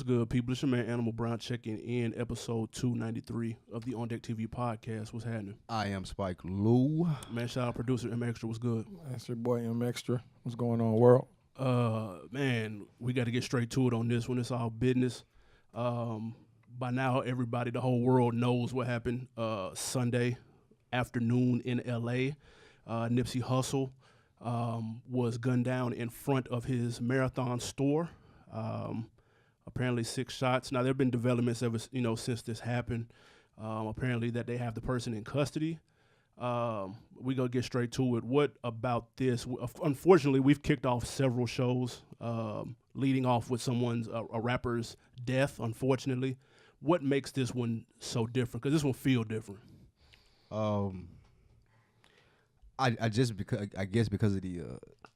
good, people? It's your man Animal Brown checking in, episode 293 of the OndeckTV podcast. What's happening? I am Spike Lou. Man, shout out producer M Extra. What's good? That's your boy M Extra. What's going on, world? Man, we got to get straight to it on this one. It's all business. By now, everybody, the whole world knows what happened Sunday afternoon in L.A. Nipsey Hussle was gunned down in front of his Marathon store. Apparently 6 shots. Now, there have been developments ever, since this happened. Apparently that they have the person in custody. We gonna get straight to it. What about this? Unfortunately, we've kicked off several shows, leading off with a rapper's death, unfortunately. What makes this one so different? Because this one feel different. I guess because of the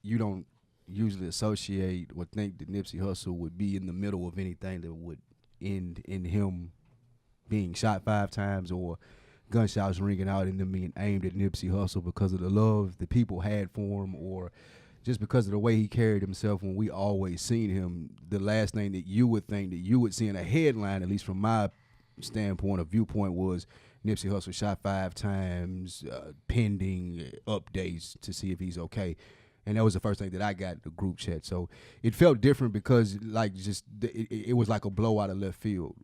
you don't usually associate or think that Nipsey Hussle would be in the middle of anything that would end in him being shot 5 times or gunshots ringing out and them being aimed at Nipsey Hussle because of the love the people had for him, or just because of the way he carried himself. When we always seen him, the last thing that you would think that you would see in a headline, at least from my standpoint or viewpoint, was Nipsey Hussle shot 5 times, pending updates to see if he's okay. And that was the first thing that I got in the group chat. So it felt different because it was like a blow out of left field.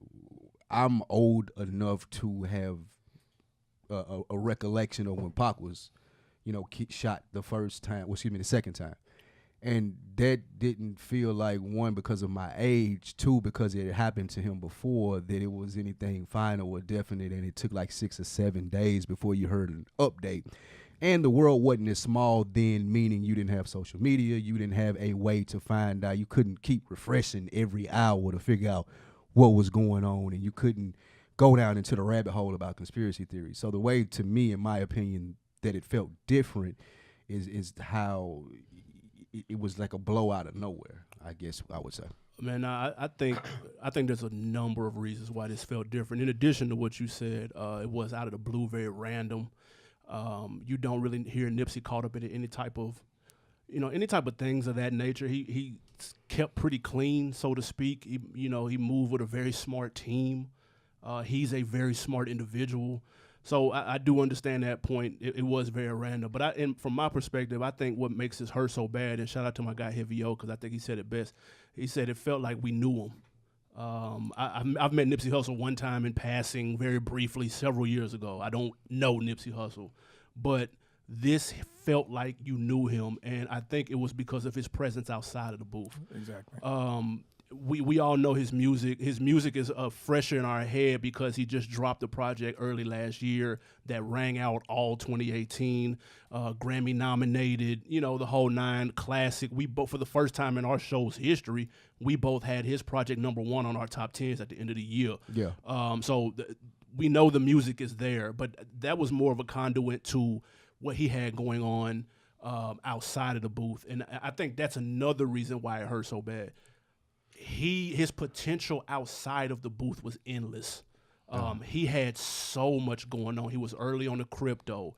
I'm old enough to have a recollection of when Pac was, shot the second time. And that didn't feel like, one, because of my age, 2, because it had happened to him before, that it was anything final or definite, and it took like 6 or 7 days before you heard an update. And the world wasn't as small then, meaning you didn't have social media, you didn't have a way to find out, you couldn't keep refreshing every hour to figure out what was going on, and you couldn't go down into the rabbit hole about conspiracy theories. So the way, to me, in my opinion, that it felt different is how it was like a blow out of nowhere, I guess I would say. Man, I think there's a number of reasons why this felt different. In addition to what you said, it was out of the blue, very random. You don't really hear Nipsey caught up in any type of things of that nature. He kept pretty clean, so to speak. He moved with a very smart team. He's a very smart individual. So I do understand that point. It was very random. But from my perspective, I think what makes this hurt so bad, and shout out to my guy Heavy O, because I think he said it best. He said it felt like we knew him. I've met Nipsey Hussle one time in passing, very briefly, several years ago. I don't know Nipsey Hussle, but this felt like you knew him, and I think it was because of his presence outside of the booth. Exactly. We all know his music. His music is fresher in our head because he just dropped a project early last year that rang out all 2018, Grammy nominated, the whole 9, classic. We both, for the first time in our show's history, we both had his project #1 on our top 10s at the end of the year. Yeah. We know the music is there, but that was more of a conduit to what he had going on outside of the booth, and I think that's another reason why it hurt so bad. His potential outside of the booth was endless. He had so much going on. He was early on the crypto.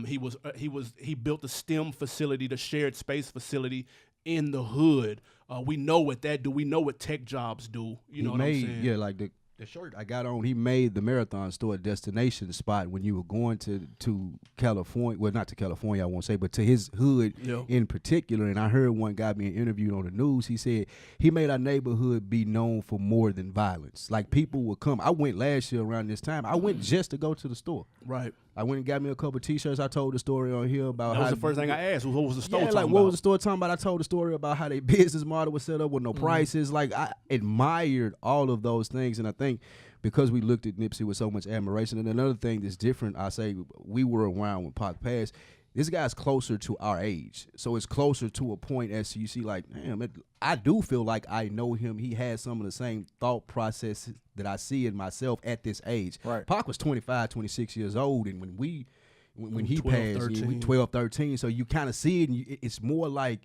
He built the STEM facility, the shared space facility in the hood. We know what that do. We know what tech jobs do. You know what I'm saying? Yeah, like the shirt I got on, he made the Marathon store a destination spot when you were going to California. Well, not to California, I won't say, but to his hood in particular. And I heard one guy being interviewed on the news. He said he made our neighborhood be known for more than violence. Like, people would come. I went last year around this time. I went just to go to the store. Right. I went and got me a couple T-shirts. I told the story on here about that was the first thing I asked. What was the store talking about? What was the store talking about? I told the story about how their business model was set up with no prices. Like, I admired all of those things, and I think because we looked at Nipsey with so much admiration. And another thing that's different, I say, we were around when Pac passed. This guy's closer to our age, so it's closer to a point as you see, like, damn, I do feel like I know him. He has some of the same thought processes that I see in myself at this age. Right. Pac was 25, 26 years old, and when he 12, passed, 13. 12, 13, so you kind of see it, and it's more like,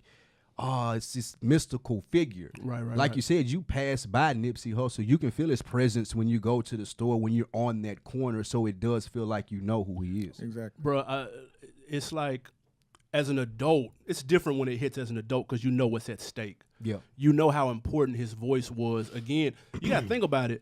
it's this mystical figure. Right. You said, you pass by Nipsey Hussle, you can feel his presence when you go to the store, when you're on that corner, so it does feel like you know who he is. Exactly. Bro, it's like as an adult, it's different when it hits as an adult because you know what's at stake. Yeah. You know how important his voice was. Again, you got to think about it.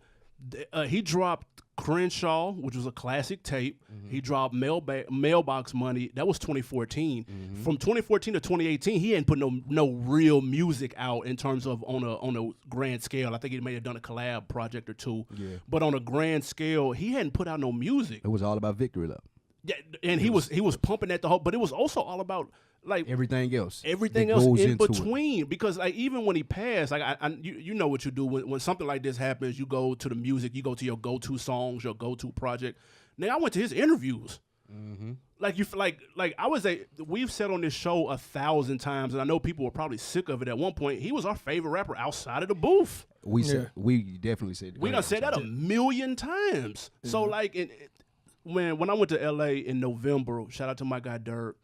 He dropped Crenshaw, which was a classic tape. He dropped Mailbox Money. That was 2014. From 2014 to 2018, he hadn't put no real music out in terms of on a grand scale. I think he may have done a collab project or two. Yeah. But on a grand scale, he hadn't put out no music. It was all about Victory Lap. Yeah, and he was pumping at the whole, but it was also all about like everything else in between. Because like even when he passed, like you know what you do when something like this happens, you go to the music, you go to your go-to songs, your go-to project. Now I went to his interviews. Like we've said on this show 1,000 times, and I know people were probably sick of it at one point. He was our favorite rapper outside of the booth. We definitely said we done said that 1,000,000 times. So like when I went to LA in November, shout out to my guy Dirk.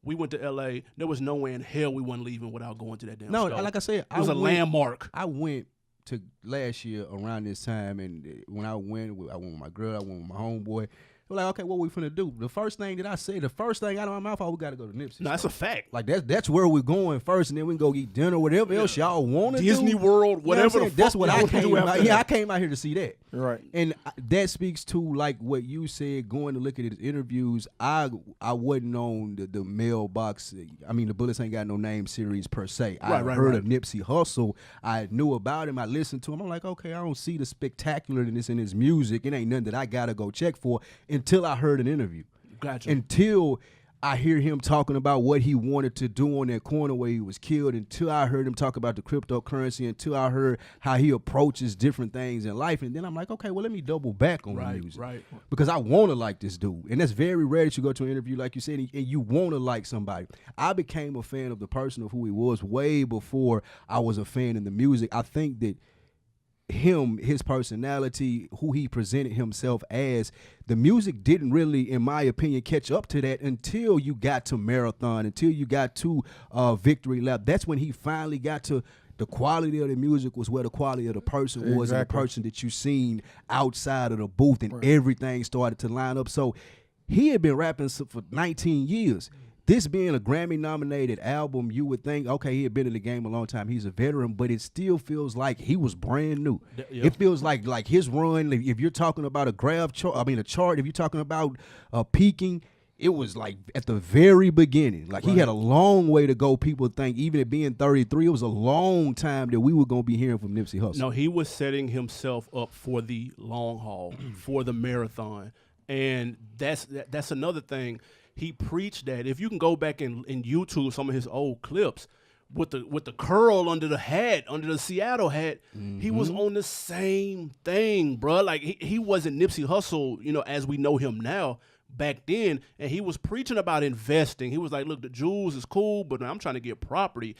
We went to LA. There was no way in hell we wasn't leaving without going to that damn show. Like I said, it was a landmark. I went to last year around this time, and when I went with my girl, I went with my homeboy. We're like, okay, what we finna do? The first thing that I said, the first thing out of my mouth, we got to go to Nipsey. No, that's a fact. Like that's where we're going first, and then we can go eat dinner, whatever else y'all want to do. Disney World, whatever the fuck. That's what I came out. Yeah, I came out here to see that. Right. And that speaks to like what you said. Going to look at his interviews, I wasn't on the mailbox. I mean, the Bullets Ain't Got No Name series per se. I heard of Nipsey Hussle. I knew about him. I listened to him. I'm like, okay, I don't see the spectacularness in his music. It ain't nothing that I gotta go check for until I heard an interview. Gotcha. Until I hear him talking about what he wanted to do on that corner where he was killed, until I heard him talk about the cryptocurrency, until I heard how he approaches different things in life. And then I'm like, okay, well, let me double back on the music. Right. Because I want to like this dude. And that's very rare that you go to an interview, like you said, and you want to like somebody. I became a fan of the person of who he was way before I was a fan of the music. I think that his personality, who he presented himself as, the music didn't really, in my opinion, catch up to that until you got to Marathon, until you got to Victory Lap. That's when he finally got to the quality of the music was where the quality of the person was, and the person that you seen outside of the booth, and everything started to line up. So he had been rapping for 19 years. This being a Grammy-nominated album, you would think, okay, he had been in the game a long time. He's a veteran, but it still feels like he was brand new. Yep. It feels like his run, if you're talking about a chart, if you're talking about peaking, it was like at the very beginning. Like he had a long way to go. People think, even at being 33, it was a long time that we were going to be hearing from Nipsey Hussle. No, he was setting himself up for the long haul, for the marathon. And that's another thing. He preached that. If you can go back in YouTube some of his old clips with the curl under the hat, under the Seattle hat, he was on the same thing, bro. Like he wasn't Nipsey Hussle, as we know him now. Back then, and he was preaching about investing. He was like, look, the jewels is cool, but I'm trying to get property.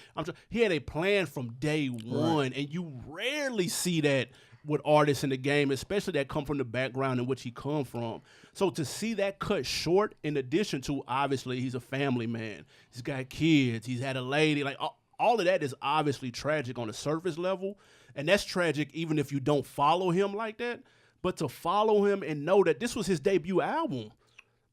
He had a plan from day one, and you rarely see that with artists in the game, especially that come from the background in which he come from. So to see that cut short, in addition to, obviously, he's a family man. He's got kids. He's had a lady. Like, all of that is obviously tragic on the surface level, and that's tragic even if you don't follow him like that. But to follow him and know that this was his debut album.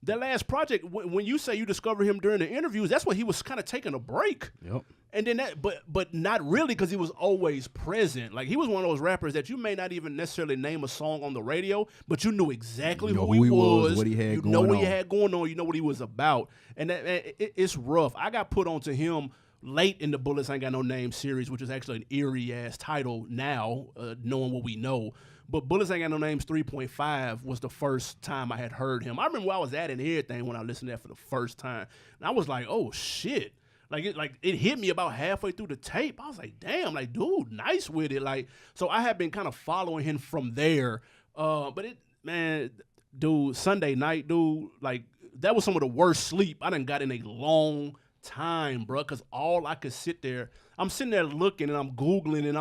That last project, when you say you discovered him during the interviews, that's when he was kind of taking a break. Yep. And then but not really, because he was always present. Like, he was one of those rappers that you may not even necessarily name a song on the radio, but you knew exactly who he was, what he had going on. You know what he had going on, you know what he was about. And it's rough. I got put onto him late in the Bullets Ain't Got No Name series, which is actually an eerie-ass title now, knowing what we know. But Bullets Ain't Got No Names 3.5 was the first time I had heard him. I remember where I was at and everything when I listened to that for the first time. And I was like, oh, shit. It hit me about halfway through the tape. I was like, damn, like, dude, nice with it. Like, so I had been kind of following him from there. But Sunday night, dude, like, that was some of the worst sleep I done got in a long time, bro. Because all I could sit there, I'm sitting there looking and I'm Googling and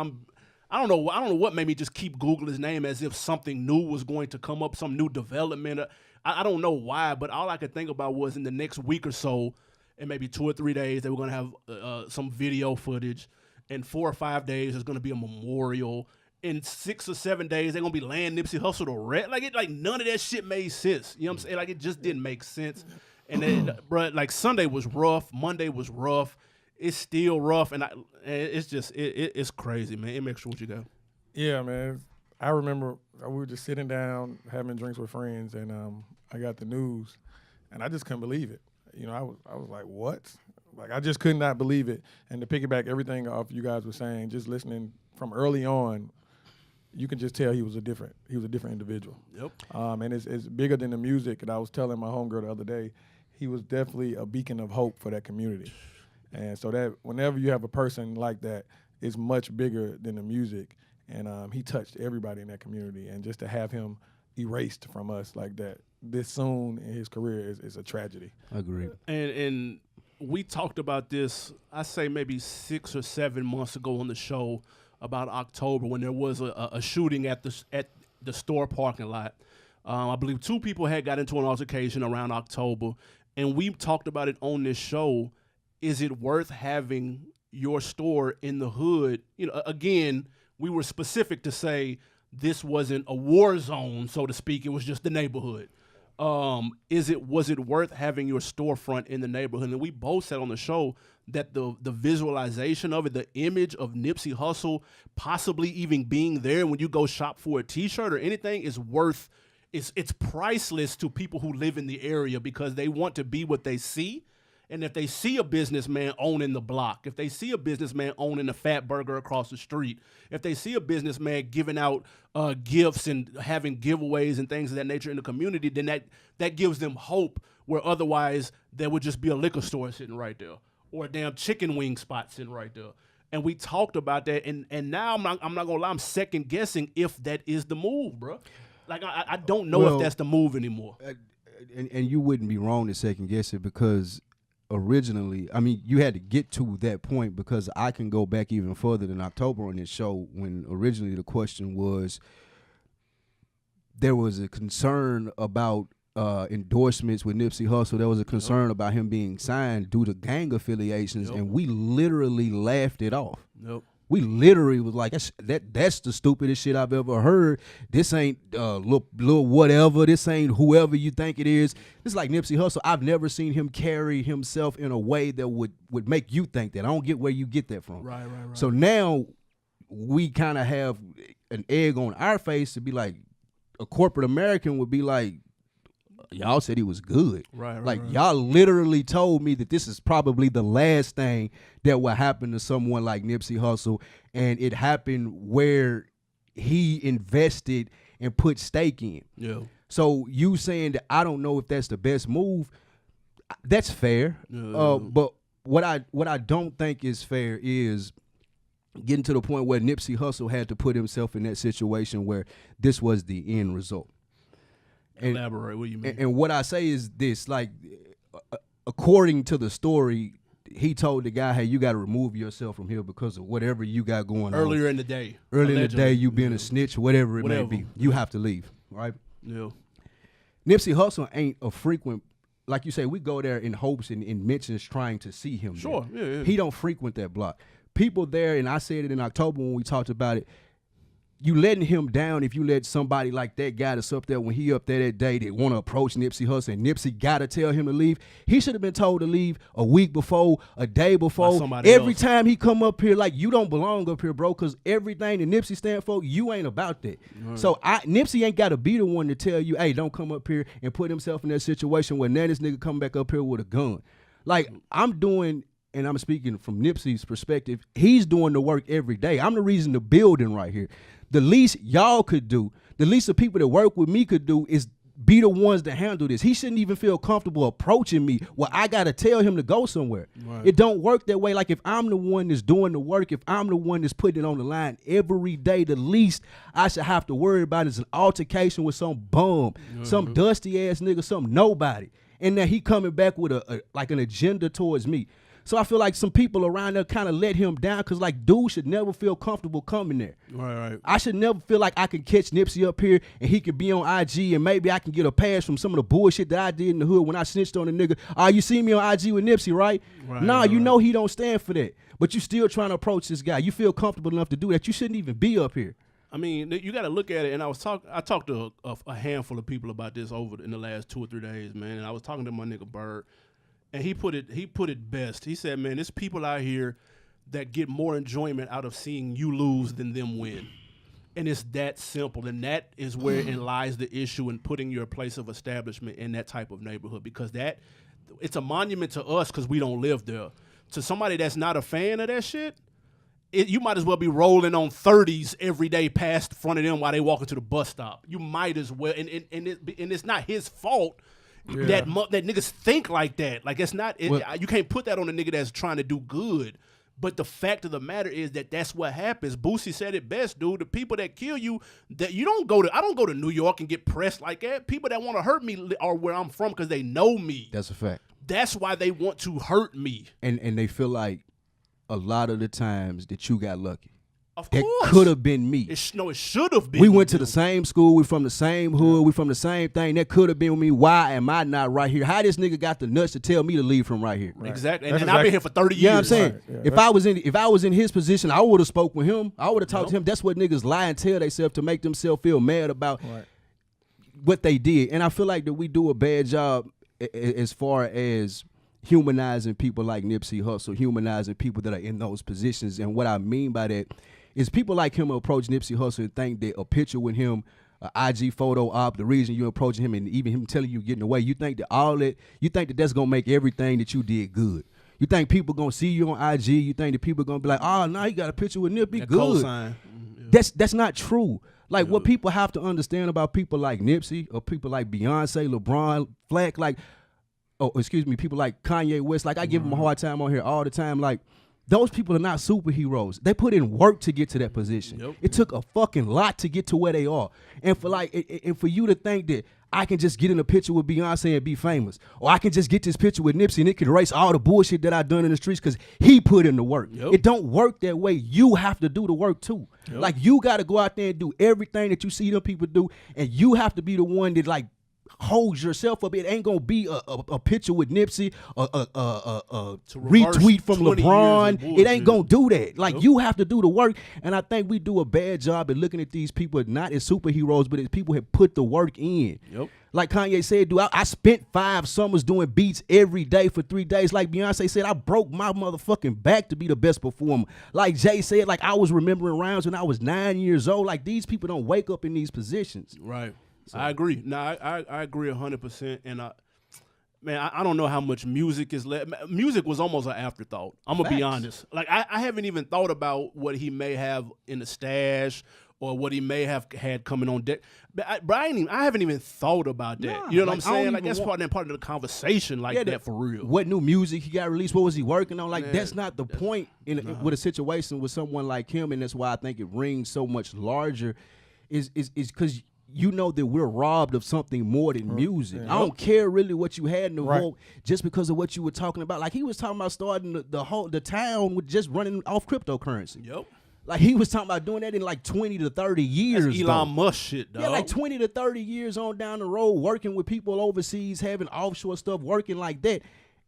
I don't know what made me just keep Googling his name as if something new was going to come up, some new development. I don't know why, but all I could think about was in the next week or so, and maybe 2 or 3 days, they were going to have some video footage. In 4 or 5 days, there's going to be a memorial. In 6 or 7 days, they're going to be laying Nipsey Hussle to rest. Like none of that shit made sense. You know what I'm saying? Like, it just didn't make sense. And then, bro, like Sunday was rough, Monday was rough. It's still rough, and it's just it's crazy, man. It makes sure what you got. Yeah, man. I remember we were just sitting down having drinks with friends, and I got the news, and I just couldn't believe it. You know, I was like, what? Like, I just could not believe it. And to piggyback everything off you guys were saying, just listening from early on, you can just tell he was a different individual. Yep. And it's bigger than the music. And I was telling my homegirl the other day, he was definitely a beacon of hope for that community. And so that whenever you have a person like that, it's much bigger than the music. And he touched everybody in that community. And just to have him erased from us like that this soon in his career is a tragedy. Agreed. And we talked about this, I say maybe 6 or 7 months ago on the show about October when there was a shooting at the store parking lot. I believe 2 people had got into an altercation around October, and we talked about it on this show. Is it worth having your store in the hood? You know, again, we were specific to say this wasn't a war zone, so to speak. It was just the neighborhood. Was it worth having your storefront in the neighborhood? And we both said on the show that the visualization of it, the image of Nipsey Hussle possibly even being there when you go shop for a T-shirt or anything is worth. It's priceless to people who live in the area because they want to be what they see. And if they see a businessman owning the block, if they see a businessman owning a fat burger across the street, if they see a businessman giving out gifts and having giveaways and things of that nature in the community, then that gives them hope where otherwise there would just be a liquor store sitting right there or a damn chicken wing spot sitting right there. And we talked about that, and now I'm not gonna lie, I'm second guessing if that is the move, bro. Like I don't know if that's the move anymore. And you wouldn't be wrong to second guess it because originally, I mean, you had to get to that point because I can go back even further than October on this show when originally the question was there was a concern about endorsements with Nipsey Hussle. There was a concern about him being signed due to gang affiliations, and we literally laughed it off. We literally was like, that's the stupidest shit I've ever heard. This ain't little whatever. This ain't whoever you think it is. It's like Nipsey Hussle. I've never seen him carry himself in a way that would make you think that. I don't get where you get that from. Right. So now we kind of have an egg on our face to be like, a corporate American would be like, y'all said he was good. Right. Y'all literally told me that this is probably the last thing that will happen to someone like Nipsey Hussle, and it happened where he invested and put stake in. Yeah. So you saying that I don't know if that's the best move, that's fair. Yeah. But what I don't think is fair is getting to the point where Nipsey Hussle had to put himself in that situation where this was the end result. Elaborate, what do you mean? And what I say is this, like, according to the story, he told the guy, hey, you got to remove yourself from here because of whatever you got going on. Earlier in the day. Allegedly. In the day, you being a snitch, whatever it may be. You have to leave, right? Yeah. Nipsey Hussle ain't a frequent, like you say, we go there in hopes and in mentions trying to see him. Sure, there. Yeah. He don't frequent that block. People there, and I said it in October when we talked about it, you letting him down if you let somebody like that guy that's up there when he up there that day that want to approach Nipsey Hussle and Nipsey got to tell him to leave. He should have been told to leave a week before, a day before. Every time he come up here, like, you don't belong up here, bro, because everything that Nipsey stand for, you ain't about that. Right. So Nipsey ain't got to be the one to tell you, hey, don't come up here and put himself in that situation where now this nigga come back up here with a gun. Like, I'm doing, and I'm speaking from Nipsey's perspective, he's doing the work every day. I'm the reason the building right here. The least y'all could do, the least the people that work with me could do is be the ones to handle this. He shouldn't even feel comfortable approaching me. Well, I got to tell him to go somewhere. Right. It don't work that way. Like, if I'm the one that's doing the work, if I'm the one that's putting it on the line every day, the least I should have to worry about is an altercation with some bum, some dusty ass nigga, some nobody. And then he coming back with like an agenda towards me. So I feel like some people around there kind of let him down because, like, dude should never feel comfortable coming there. Right. I should never feel like I can catch Nipsey up here and he could be on IG and maybe I can get a pass from some of the bullshit that I did in the hood when I snitched on a nigga. You see me on IG with Nipsey, right? You know he don't stand for that. But you still trying to approach this guy. You feel comfortable enough to do that. You shouldn't even be up here. I mean, you got to look at it. And I talked to a handful of people about this in the last 2 or 3 days, man. And I was talking to my nigga Bird, and he put it best. He said, man, there's people out here that get more enjoyment out of seeing you lose than them win. And it's that simple. And that is wherein lies the issue in putting your place of establishment in that type of neighborhood, because it's a monument to us because we don't live there. To somebody that's not a fan of that shit, you might as well be rolling on 30s every day past the front of them while they walking to the bus stop. You might as well. And it's not his fault that niggas think like that. Like, it's not. You can't put that on a nigga that's trying to do good. But the fact of the matter is that's what happens. Boosie said it best, dude. The people that kill you, that you don't go to. I don't go to New York and get pressed like that. People that want to hurt me are where I'm from because they know me. That's a fact. That's why they want to hurt me. And they feel like a lot of the times that you got lucky. Of course. That could have been me. It should have been. We went to the same school. We from the same hood. We from the same thing. That could have been me. Why am I not right here? How this nigga got the nuts to tell me to leave from right here? Right. Exactly. And I've been here for 30 years. Yeah, I'm saying. Right. Yeah. If I was in his position, I would have spoke with him. I would have talked to him. That's what niggas lie and tell themselves to make themselves feel mad about what they did. And I feel like that we do a bad job as far as humanizing people like Nipsey Hussle, humanizing people that are in those positions. And what I mean by that is people like him approach Nipsey Hussle and think that a picture with him, an IG photo op, the reason you're approaching him and even him telling you getting away, you think that that's going to make everything that you did good. You think people going to see you on IG, you think that people going to be like, oh, no, he got a picture with Nip, he good. That's not true. Like, what people have to understand about people like Nipsey or people like Beyonce, LeBron, Flack, people like Kanye West, like I give them a hard time on here all the time. Like, those people are not superheroes. They put in work to get to that position. Yep. It took a fucking lot to get to where they are. And for you to think that I can just get in a picture with Beyonce and be famous, or I can just get this picture with Nipsey and it can erase all the bullshit that I done in the streets because he put in the work. Yep. It don't work that way. You have to do the work too. Yep. Like, you got to go out there and do everything that you see them people do, and you have to be the one that like holds yourself up. It ain't gonna be a picture with Nipsey, a retweet from LeBron. It ain't gonna do that. Like, you have to do the work, and I think we do a bad job at looking at these people not as superheroes, but as people who have put the work in. Yep. Like Kanye said, dude, I spent 5 summers doing beats every day for 3 days. Like Beyonce said, I broke my motherfucking back to be the best performer. Like Jay said, like I was remembering rounds when I was 9 years old. Like, these people don't wake up in these positions. Right. So. I agree. No, I agree 100%. And I don't know how much music is left. Music was almost an afterthought. I'm gonna be honest. Like, I haven't even thought about what he may have in the stash or what he may have had coming on deck. But I haven't even thought about that. Nah, you know what I'm saying? Like, that's part of the conversation. Like, that for real. What new music he got released? What was he working on? Like, that's not the point with a situation with someone like him, and that's why I think it rings so much larger. Is because you know that we're robbed of something more than music. Yeah. I don't care really what you had in the vault just because of what you were talking about. Like, he was talking about starting the town with just running off cryptocurrency. Yep. Like, he was talking about doing that in like 20 to 30 years. That's Elon Musk shit, dog. Yeah, like 20 to 30 years on down the road, working with people overseas, having offshore stuff, working like that.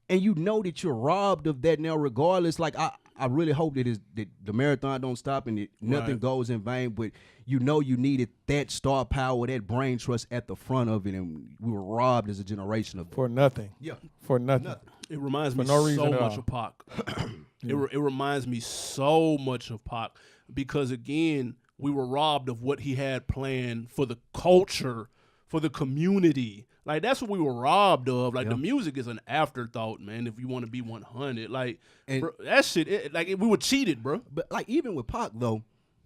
And you know that you're robbed of that now regardless. Like, I really hope that the marathon don't stop and nothing goes in vain, but you know you needed that star power, that brain trust at the front of it, and we were robbed as a generation of it. For nothing. Yeah. For nothing. It reminds me so much of Pac. It reminds me so much of Pac because, again, we were robbed of what he had planned for the culture, for the community. Like, that's what we were robbed of. Like, the music is an afterthought, man, if you want to be 100. Like, bro, that shit, we were cheated, bro. But, like, even with Pac, though,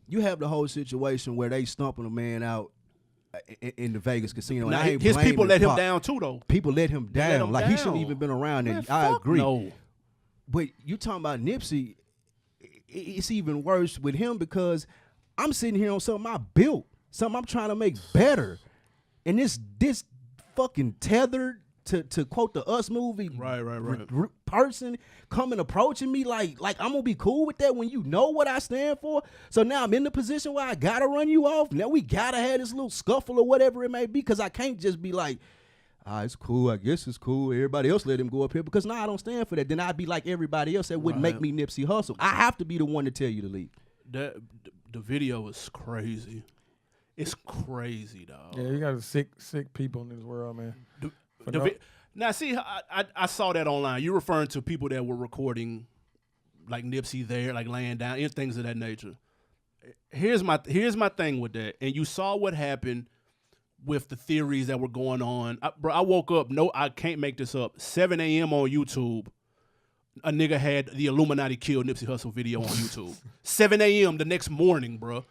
you have the whole situation where they stumping a man out in the Vegas casino. Now, his people let him down, too, though. People let him down. He shouldn't even been around. And I agree. No. But you talking about Nipsey, it's even worse with him because I'm sitting here on something I built, something I'm trying to make better. And this fucking tethered to quote the Us movie person coming approaching me like I'm gonna be cool with that when you know what I stand for. So now I'm in the position where I gotta run you off. Now we gotta have this little scuffle or whatever it may be, because I can't just be like, it's cool, I guess it's cool, everybody else let him go up here, because I don't stand for that. Then I'd be like everybody else that wouldn't make me Nipsey Hussle. I have to be the one to tell you to leave. The video is crazy. It's crazy, dog. Yeah, you got sick people in this world, man. Now, see, I saw that online. You're referring to people that were recording, like Nipsey there, like laying down, and things of that nature. Here's my thing with that. And you saw what happened with the theories that were going on. I woke up, I can't make this up, 7 a.m. on YouTube. A nigga had the Illuminati killed Nipsey Hussle video on YouTube. 7 a.m. the next morning, bro.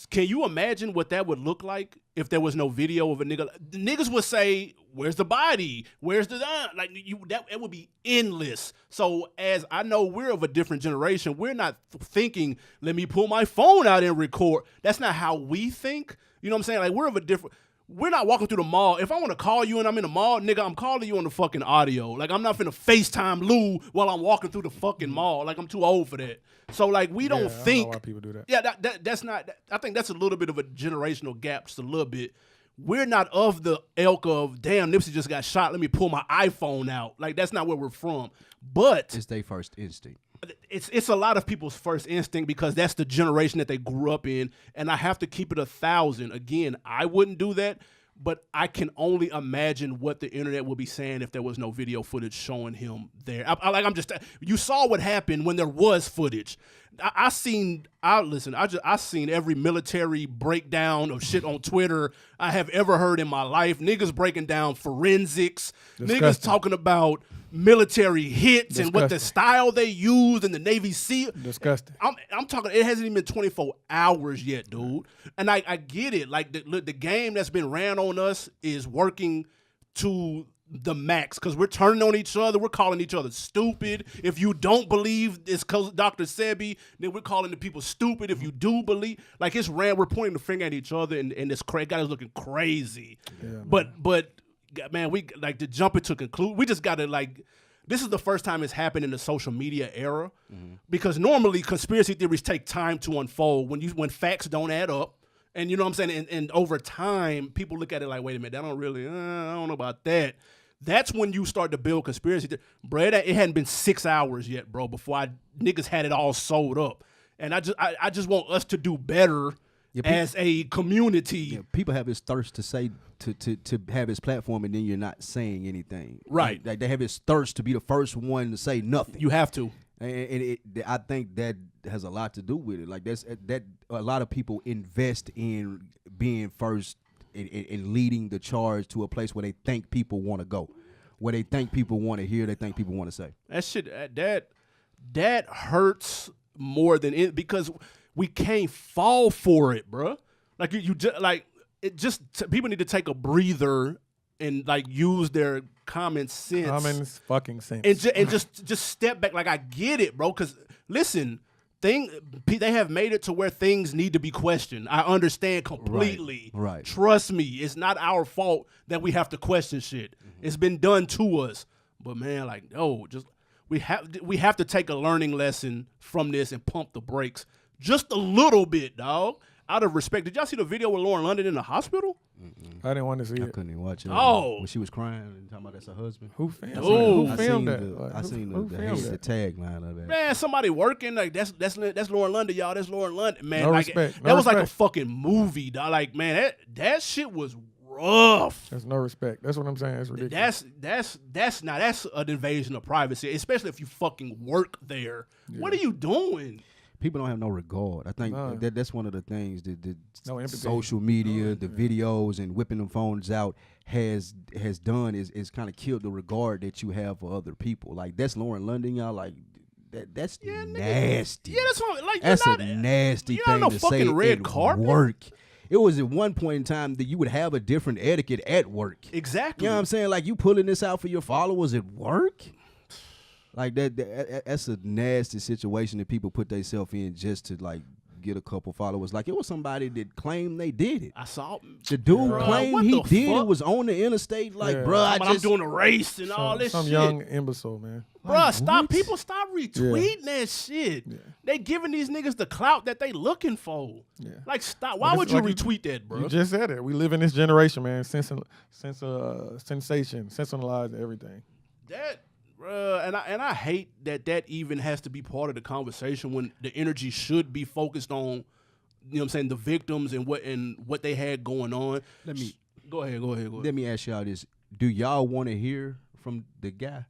Can you imagine what that would look like if there was no video of a nigga? The niggas would say, "Where's the body? Where's the like?" That would be endless. So as I know, we're of a different generation. We're not thinking, "Let me pull my phone out and record." That's not how we think. You know what I'm saying? Like we're of a different. We're not walking through the mall. If I want to call you and I'm in the mall, nigga, I'm calling you on the fucking audio. Like, I'm not finna FaceTime Lou while I'm walking through the fucking mall. Like, I'm too old for that. So, like, we don't think. I don't know why people do that. Yeah, that's not. I think that's a little bit of a generational gap, just a little bit. We're not of the ilk of, damn, Nipsey just got shot. Let me pull my iPhone out. Like, that's not where we're from. But it's their first instinct. It's a lot of people's first instinct because that's the generation that they grew up in. And I have to keep it 1,000. Again, I wouldn't do that, but I can only imagine what the internet would be saying if there was no video footage showing him there. You saw what happened when there was footage. I seen every military breakdown of shit on Twitter I have ever heard in my life. Niggas breaking down forensics. Disgusting. Niggas talking about military hits and what the style they used in the Navy SEAL. Disgusting. I'm talking. It hasn't even been 24 hours yet, dude. And I get it. Like the game that's been ran on us is working to the max because we're turning on each other. We're calling each other stupid. If you don't believe it's Dr. Sebi, then we're calling the people stupid. If you do believe, like it's ran, we're pointing the finger at each other, and this guy is looking crazy. Yeah, but man, we like to jump into conclude. We just gotta like. This is the first time it's happened in the social media era because normally conspiracy theories take time to unfold when facts don't add up. And you know what I'm saying? And over time, people look at it like, wait a minute, that don't really, I don't know about that. That's when you start to build conspiracy theories. Bro, it hadn't been 6 hours yet, bro, before niggas had it all sold up. And I just want us to do better as a community. Yeah, people have this thirst to say, to have his platform, and then you're not saying anything. Right. Like they have this thirst to be the first one to say nothing. You have to. And I think that has a lot to do with it. Like that a lot of people invest in being first and leading the charge to a place where they think people want to go, where they think people want to hear, they think people want to say. That shit, that hurts more than it because we can't fall for it, bro. Like you just like it. Just people need to take a breather and like use their common sense. Common fucking sense. And just step back. Like I get it, bro. Because listen. They have made it to where things need to be questioned. I understand completely. Right. Trust me, it's not our fault that we have to question shit. It's been done to us. But man, like, no, just we have to take a learning lesson from this and pump the brakes just a little bit, dog. Out of respect. Did y'all see the video with Lauren London in the hospital? I didn't want to see it. I couldn't even watch it. Oh. When she was crying and talking about that's her husband. Who filmed that? Who filmed that? I seen the tagline of that. Man, somebody working like that's Lauren London, y'all. That's Lauren London, man. No like, respect. That was like a fucking movie, dog. Like, man, that shit was rough. There's no respect. That's what I'm saying. It's ridiculous. That's an invasion of privacy, especially if you fucking work there. Yeah. What are you doing? People don't have no regard. I think that's one of the things that social media, the videos, and whipping them phones out has done is kind of killed the regard that you have for other people. Like that's Lauren London, y'all. Like that's nasty. Yeah, that's what, like that's a nasty thing to say red at carpet. Work. It was at one point in time that you would have a different etiquette at work. Exactly. You know what I'm saying? Like you pulling this out for your followers at work. Like that's a nasty situation that people put themselves in just to like get a couple followers. Like it was somebody that claimed they did it. I saw the dude claimed he did it. Was on the interstate. Like, bro, I'm doing a race and all this shit. Some young imbecile, man. Bro, like, stop retweeting that shit. Yeah. They giving these niggas the clout that they looking for. Yeah. Like, stop. Why would you retweet that, bro? You just said it. We live in this generation, man. Sensation, sensationalize everything. And I hate that even has to be part of the conversation when the energy should be focused on you know what I'm saying, the victims and what they had going on. Go ahead. Let me ask y'all this: do y'all want to hear from the guy?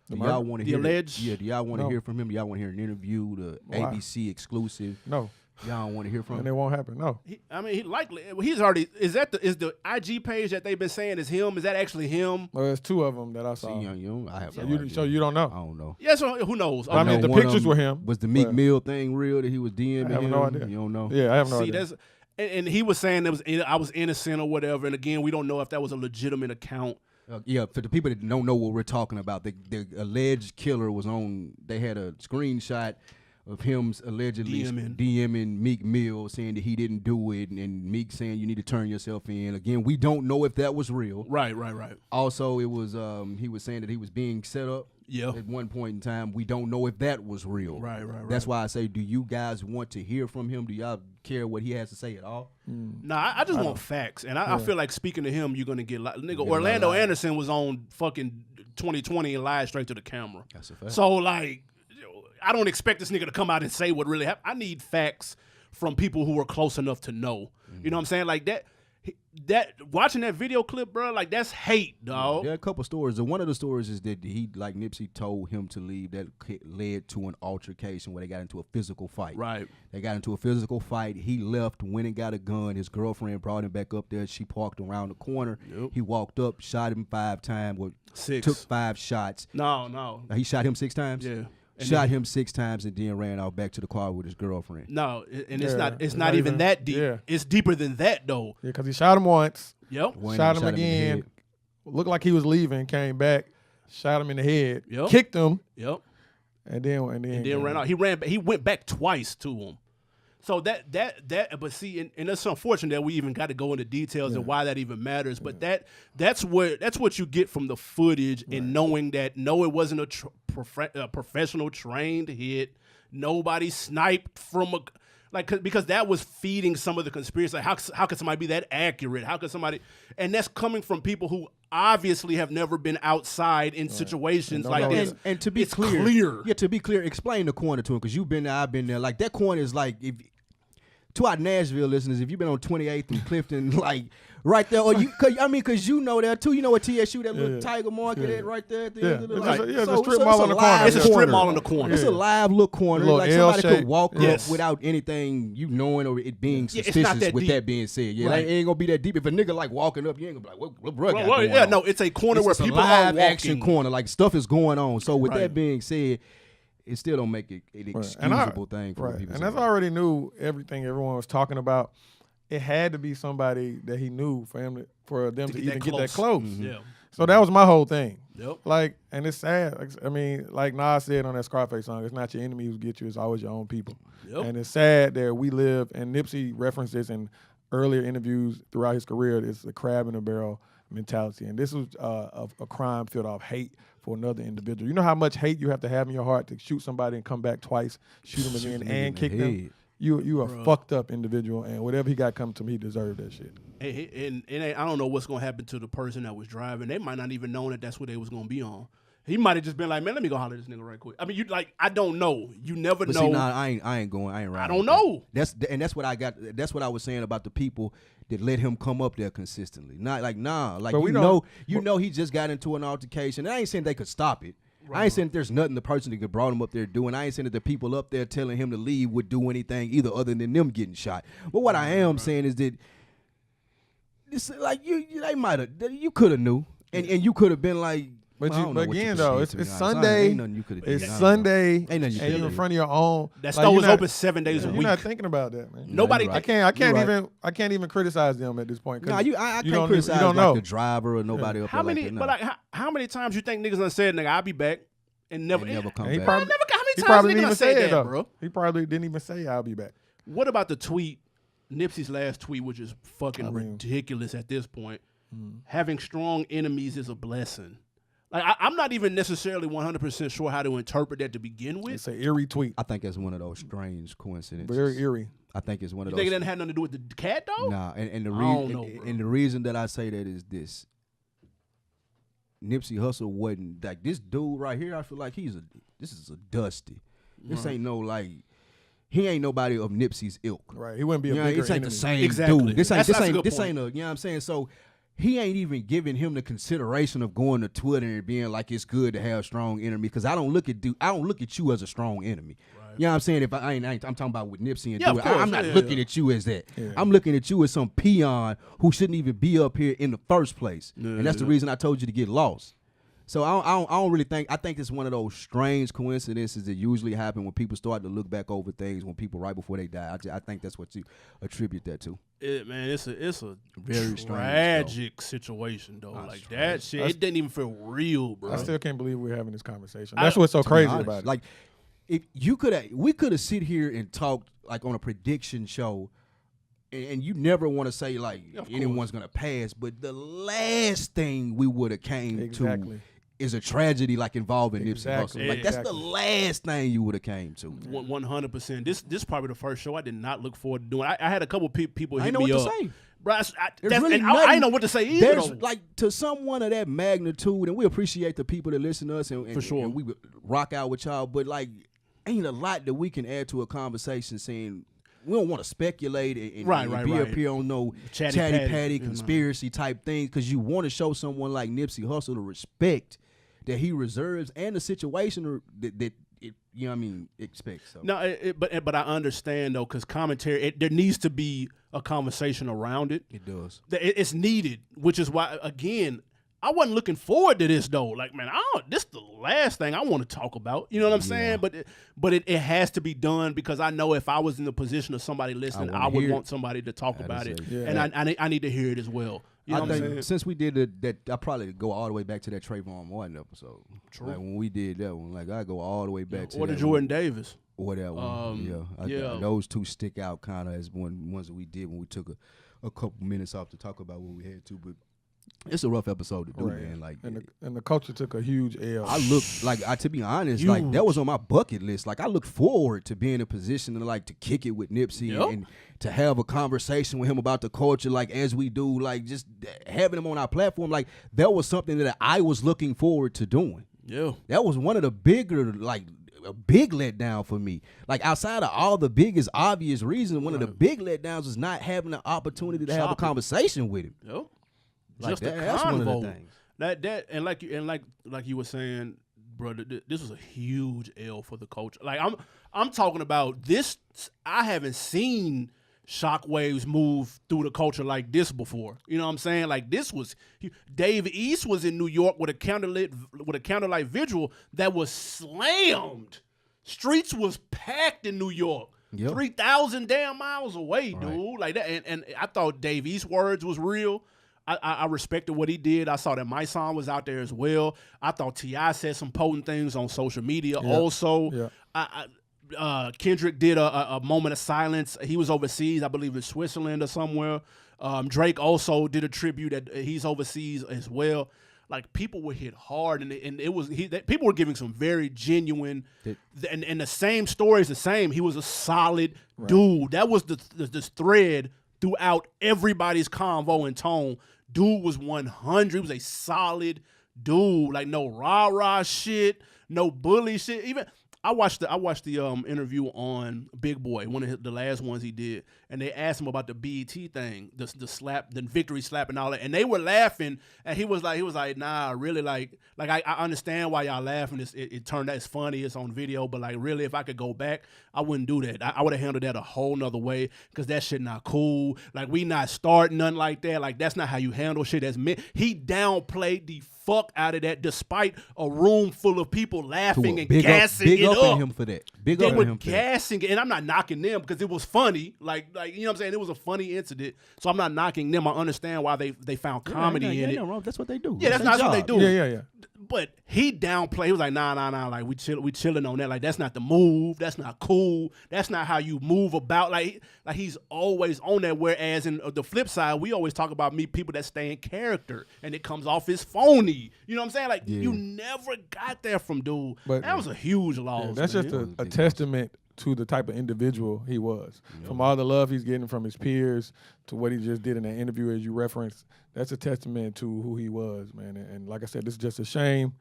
Do y'all want to hear alleged? Yeah. Do y'all want to hear from him? Do y'all want to hear an interview, the ABC exclusive? No. Y'all don't want to hear from him. And it won't happen. No. He likely he's already is the IG page that they've been saying is him? Is that actually him? Well, there's 2 of them that I saw. See, I have so, no idea. So you don't know? I don't know. Yeah, so who knows? I mean, the pictures were him. Was the Meek Mill thing real that he was DMing him? I have no idea. You don't know? Yeah, I have no idea. And he was saying I was innocent or whatever. And again, we don't know if that was a legitimate account. Yeah, for the people that don't know what we're talking about, the alleged killer was on. They had a screenshot of him allegedly DMing Meek Mill, saying that he didn't do it, and Meek saying you need to turn yourself in. Again, we don't know if that was real. Right. Also, it was he was saying that he was being set up. Yeah. At one point in time, we don't know if that was real. Right. That's why I say, do you guys want to hear from him? Do y'all care what he has to say at all? Nah, I just want facts, and I feel like speaking to him, you're gonna get nigga. Orlando Anderson was on fucking 2020 and lied straight to the camera. That's a fact. So like, I don't expect this nigga to come out and say what really happened. I need facts from people who are close enough to know. You know what I'm saying? Like that watching that video clip, bro, like that's hate, dog. There are a couple stories. One of the stories is that Nipsey told him to leave. That led to an altercation where they got into a physical fight. Right. They got into a physical fight. He left, went and got a gun. His girlfriend brought him back up there. She parked around the corner. Yep. He walked up, shot him 5 times. Six. Took 5 shots. No. He shot him 6 times? Yeah. Shot him 6 times and then ran out back to the car with his girlfriend. No, and it's not even that deep. Yeah. It's deeper than that though. Yeah, because he shot him once. Yep. Shot him again. Looked like he was leaving. Came back. Shot him in the head. Yep. Kicked him. Yep. And then ran out. He went back twice to him. So but see, and it's unfortunate that we even got to go into details and why that even matters. But that's what you get from the footage and knowing that no, it wasn't a professional trained hit. Nobody sniped from because that was feeding some of the conspiracy. Like how could somebody be that accurate? How could somebody? And that's coming from people who obviously have never been outside in situations like this. And to be clear, yeah, to be clear, explain the corner to him because you've been there, I've been there. Like that corner is like to our Nashville listeners, if you've been on 28th and Clifton, like right there, or because you know that too. You know what TSU, that little Tiger Market at right there at the end of the night. It's a strip mall on the corner. It's a strip mall on the corner. It's a live little corner. Little Like somebody could walk up without anything you knowing or it being suspicious with deep. that being said. Yeah, it ain't gonna be that deep. If a nigga like walking up, you ain't gonna be like, what bro got going on? No, it's a corner where people are live walking. action corner. Like stuff is going on. So with that being said, it still don't make it an excusable thing for people. And that's already knew everything everyone was talking about. It had to be somebody that he knew for them to even get that close. Mm-hmm. Yeah. So that was my whole thing. Yep. Like, and it's sad. I mean, like Nas said on that Scarface song, it's not your enemy who get you, it's always your own people. Yep. And it's sad that we live, and Nipsey referenced this in earlier interviews throughout his career, it's the crab in a barrel mentality. And this was a crime filled off hate for another individual. You know how much hate you have to have in your heart to shoot somebody and come back twice, shoot them again, and kick them? You a fucked up individual, and whatever he got coming to him, he deserved that shit. And I don't know what's gonna happen to the person that was driving. They might not even know that that's what they was gonna be on. He might have just been like, man, let me go holler at this nigga right quick. I mean, I don't know. You never know. See, I ain't riding. I don't know. That's what I got. That's what I was saying about the people that let him come up there consistently. Not like like you know he just got into an altercation. And I ain't saying they could stop it. I ain't saying that there's nothing the person that brought him up there doing. I ain't saying that the people up there telling him to leave would do anything either other than them getting shot. But what I am saying is that it's like you could have knew, and you could have been like. But again, though, it's Sunday. Ain't nothing you could have done. It's Sunday, and you're in front of your own. That store was open 7 days a week. You're not thinking about that, man. Nobody. I can't even criticize them at this point. No, I can't criticize the driver or nobody up there. How many times you think niggas done said, "Nigga, I'll be back," and never come back? How many times niggas done said that, bro? He probably didn't even say, "I'll be back." What about the tweet? Nipsey's last tweet, which is fucking ridiculous at this point. Having strong enemies is a blessing. Like I'm not even necessarily 100% sure how to interpret that to begin with. It's an eerie tweet. I think it's one of those strange coincidences. Very eerie. I think it's one of those. You think it didn't have nothing to do with the cat, though? Nah, and the reason that I say that is this. Nipsey Hussle wasn't like this dude right here. I feel like this is a dusty. This ain't no like he ain't nobody of Nipsey's ilk. Right. He wouldn't be a You know, bigger this ain't enemy. the same Exactly. dude. This That's a good this point. ain't a, you know what I'm saying? So he ain't even giving him the consideration of going to Twitter and being like it's good to have a strong enemy, because I don't look at you as a strong enemy. Right. You know what I'm saying? If I'm talking about with Nipsey and Dewey, I'm not looking at you as that. Yeah. I'm looking at you as some peon who shouldn't even be up here in the first place. Yeah, and that's the reason I told you to get lost. So I don't really think. I think it's one of those strange coincidences that usually happen when people start to look back over things when people right before they die. I think that's what you attribute that to. Man, it's a very tragic situation though. Like that shit, it didn't even feel real, bro. I still can't believe we're having this conversation. That's what's so crazy about it. Like, if we could have sit here and talked like on a prediction show. And you never want to say like anyone's gonna pass, but the last thing we would have came to is a tragedy like involving Nipsey Hussle. Like that's the last thing you would have came to. 100%. This probably the first show I did not look forward to doing. I had a couple people hit I know me what up. to say. Bro, I didn't know what to say either. There's like to someone of that magnitude, and we appreciate the people that listen to us, and for sure, and we rock out with y'all. But like, ain't a lot that we can add to a conversation saying. We don't want to speculate and be up here on no chatty patty conspiracy type things, because you want to show someone like Nipsey Hussle the respect that he reserves and the situation that you know what I mean expects. So. No, but I understand though, because commentary there needs to be a conversation around it. It does. It's needed, which is why again. I wasn't looking forward to this though. Like, man, this is the last thing I want to talk about. You know what I'm saying? But it has to be done, because I know if I was in the position of somebody listening, I would want somebody to talk about it, and I need to hear it as well. You know I think since we did that, I probably go all the way back to that Trayvon Martin episode. True. Like when we did that one, like I go all the way back to or the that Jordan one. Davis. Or that one. Those two stick out kind of as ones that we did when we took a couple minutes off to talk about what we had to, but. It's a rough episode to do, man. Like, and the culture took a huge L. I looked like, to be honest, like that was on my bucket list. Like, I look forward to being in a position to kick it with Nipsey and to have a conversation with him about the culture, like as we do, like just having him on our platform. Like that was something that I was looking forward to doing. Yeah, that was one of the bigger a big letdown for me. Like outside of all the biggest obvious reasons, one of the big letdowns was not having the opportunity to have a conversation with him. Yep. Like that's one of the things. That and like you were saying, brother, this was a huge L for the culture. Like I'm talking about this. I haven't seen shockwaves move through the culture like this before. You know what I'm saying? Like this was Dave East was in New York with a candlelight vigil that was slammed. Streets was packed in New York. Yep. 3,000 damn miles away, dude. Like that, and I thought Dave East's words was real. I respected what he did. I saw that my son was out there as well. I thought T.I. said some potent things on social media also. Yeah. Kendrick did a moment of silence. He was overseas, I believe in Switzerland or somewhere. Drake also did a tribute that he's overseas as well. Like people were hit hard, and it was people were giving some very genuine, and the same story is the same. He was a solid dude. That was the thread throughout everybody's convo and tone. Dude was 100. He was a solid dude. Like no rah-rah shit, no bully shit. Even I watched the interview on Big Boy, one of the last ones he did, and they asked him about the BET thing, the slap, the victory slap and all that, and they were laughing, and he was like, nah, really, like I understand why y'all laughing. It turned out it's funny, it's on video, but like really, if I could go back, I wouldn't do that. I would have handled that a whole nother way, because that shit not cool. Like we not starting nothing like that. Like that's not how you handle shit. He downplayed the fuck out of that, despite a room full of people laughing and gassing it up. Big up him for that. Big up him for that. They were gassing it, and I'm not knocking them because it was funny. Like you know what I'm saying? It was a funny incident, so I'm not knocking them. I understand why they found comedy in it. Wrong. That's what they do. Yeah, that's what they do. Yeah. But he downplayed. He was like, nah. Like we chilling on that. Like that's not the move. That's not cool. That's not how you move about. Like he's always on that. Whereas in the flip side, we always talk about people that stay in character, and it comes off as phony. You know what I'm saying? Like you never got that from dude. But that was a huge loss. Yeah, that's just a testament to the type of individual he was. Yeah. From all the love he's getting from his peers to what he just did in that interview, as you referenced, that's a testament to who he was, man. And like I said, this is just a shame.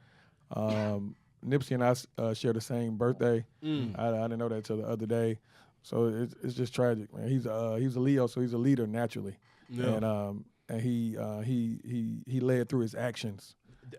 Nipsey and I share the same birthday. I didn't know that till the other day. So it's just tragic, man. He's a Leo, so he's a leader naturally. Yeah. And he led through his actions.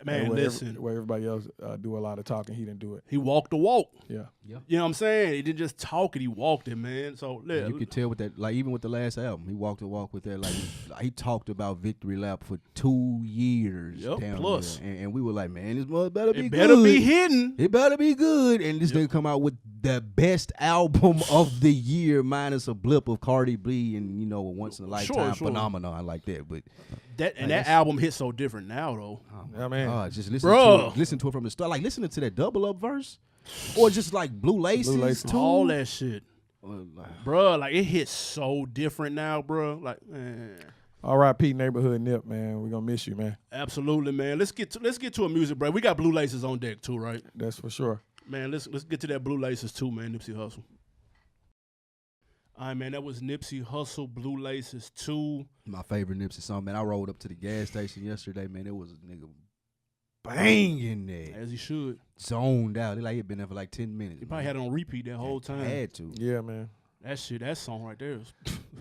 Man, listen. Where everybody else do a lot of talking, he didn't do it. He walked the walk. Yeah. You know what I'm saying? He didn't just talk it, he walked it, man. So yeah. You could tell with that, like even with the last album, he walked the walk with that. Like he talked about Victory Lap for 2 years. Yep, plus. And we were like, man, this mother better be it good. better be hidden. It better be good. And this nigga come out with the best album of the year, minus a blip of Cardi B and a once in a lifetime phenomenon like that. But that album hits so different now though. Yeah, man. Just listen to it from the start. Like listening to that double up verse, or just like Blue Laces, too. All that shit, bruh. Like it hits so different now, bruh. Like, man. R.I.P. Neighborhood Nip, man. We're gonna miss you, man. Absolutely, man. Let's get to a music break. We got Blue Laces on deck too, right? That's for sure. Man, let's get to that Blue Laces too, man. Nipsey Hussle. All right, man. That was Nipsey Hussle, Blue Laces 2. My favorite Nipsey song, man. I rolled up to the gas station yesterday, man. It was a nigga banging there. As he should. Zoned out. It like he'd been there for like 10 minutes. He probably had it on repeat that whole time. Had to. Yeah, man. That song right there is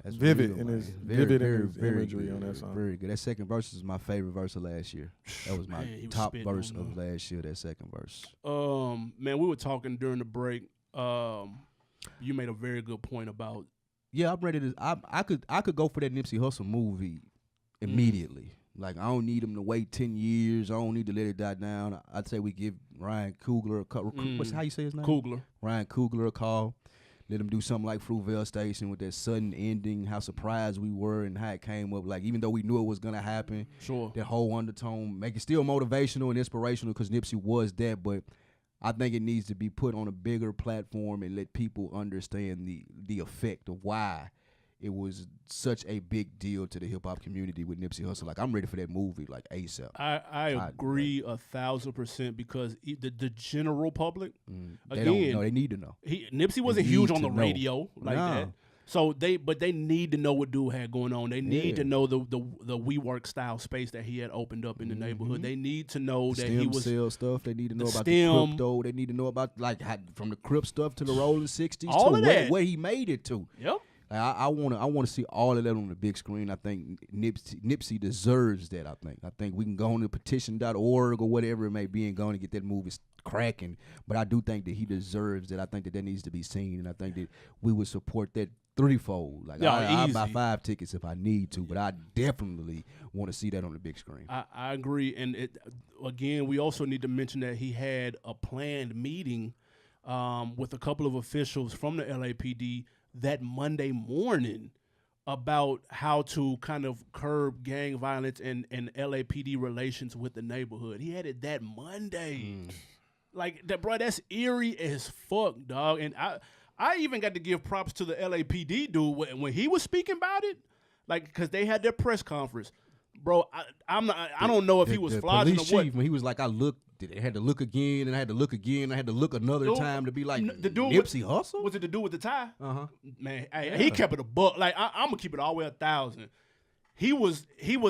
that's vivid real, in his very imagery good, on that song. Very good. That second verse is my favorite verse of last year. That was my top verse of last year. That second verse. Man, we were talking during the break. You made a very good point about. Yeah, I'm ready to. I could go for that Nipsey Hussle movie immediately. Like I don't need him to wait 10 years. I don't need to let it die down. I'd say we give Ryan Coogler a call. What's how you say his name? Coogler. Ryan Coogler a call. Let him do something like Fruitvale Station with that sudden ending, how surprised we were and how it came up. Like, even though we knew it was going to happen, that whole undertone, make it still motivational and inspirational because Nipsey was that, but I think it needs to be put on a bigger platform and let people understand the effect of why it was such a big deal to the hip-hop community with Nipsey Hussle. Like, I'm ready for that movie, like, ASAP. I agree 1,000% because the general public, they don't know. They need to know. Nipsey wasn't huge on the radio like that. So they need to know what dude had going on. They need to know the WeWork style space that he had opened up in the neighborhood. They need to know that he was sell stuff. They need to know about the crypto. They need to know about like from the Crip stuff to the Rolling 60s all to of that. Where he made it to. Yep. I want to see all of that on the big screen. I think Nipsey deserves that. I think we can go on to petition.org or whatever it may be and go and get that movie cracking. But I do think that he deserves that. I think that needs to be seen, and I think that we would support that threefold. Like I'll buy 5 tickets if I need to, but I definitely want to see that on the big screen. I agree, and again, we also need to mention that he had a planned meeting with a couple of officials from the LAPD that Monday morning about how to kind of curb gang violence and LAPD relations with the neighborhood. He had it that Monday. Like that, bro, that's eerie as fuck, dog. And I even got to give props to the LAPD dude when he was speaking about it, like because they had their press conference. Bro, I don't know if he was flogging or what. When he was like, I had to look again, and I had to look again. I had to look another time to be like, the dude Nipsey Hussle? Was it the dude with the tie? Man, Yeah. he kept it a buck. Like I'm gonna keep it all the way 1,000. He was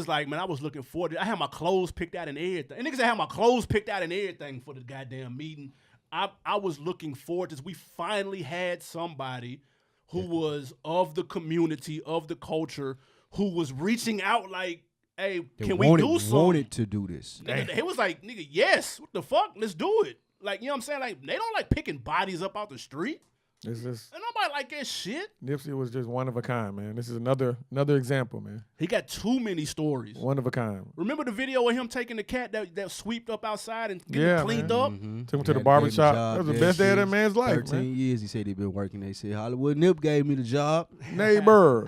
like, man, I was looking forward to it. I had my clothes picked out and everything. And niggas had my clothes picked out and everything for the goddamn meeting. I was looking forward to this. We finally had somebody who was of the community, of the culture, who was reaching out like, hey, can we do something? Wanted to do this. He was like, nigga, yes, what the fuck? Let's do it. Like, you know what I'm saying? Like, they don't like picking bodies up out the street. It's just, and nobody like that shit. Nipsey was just one of a kind, man. This is another example, man. He got too many stories. One of a kind. Remember the video of him taking the cat that swept up outside and getting it cleaned up? Took him to the barbershop. That was the best day of that man's life, 13 years he said he'd been working. They said Hollywood Nip gave me the job. Neighbor.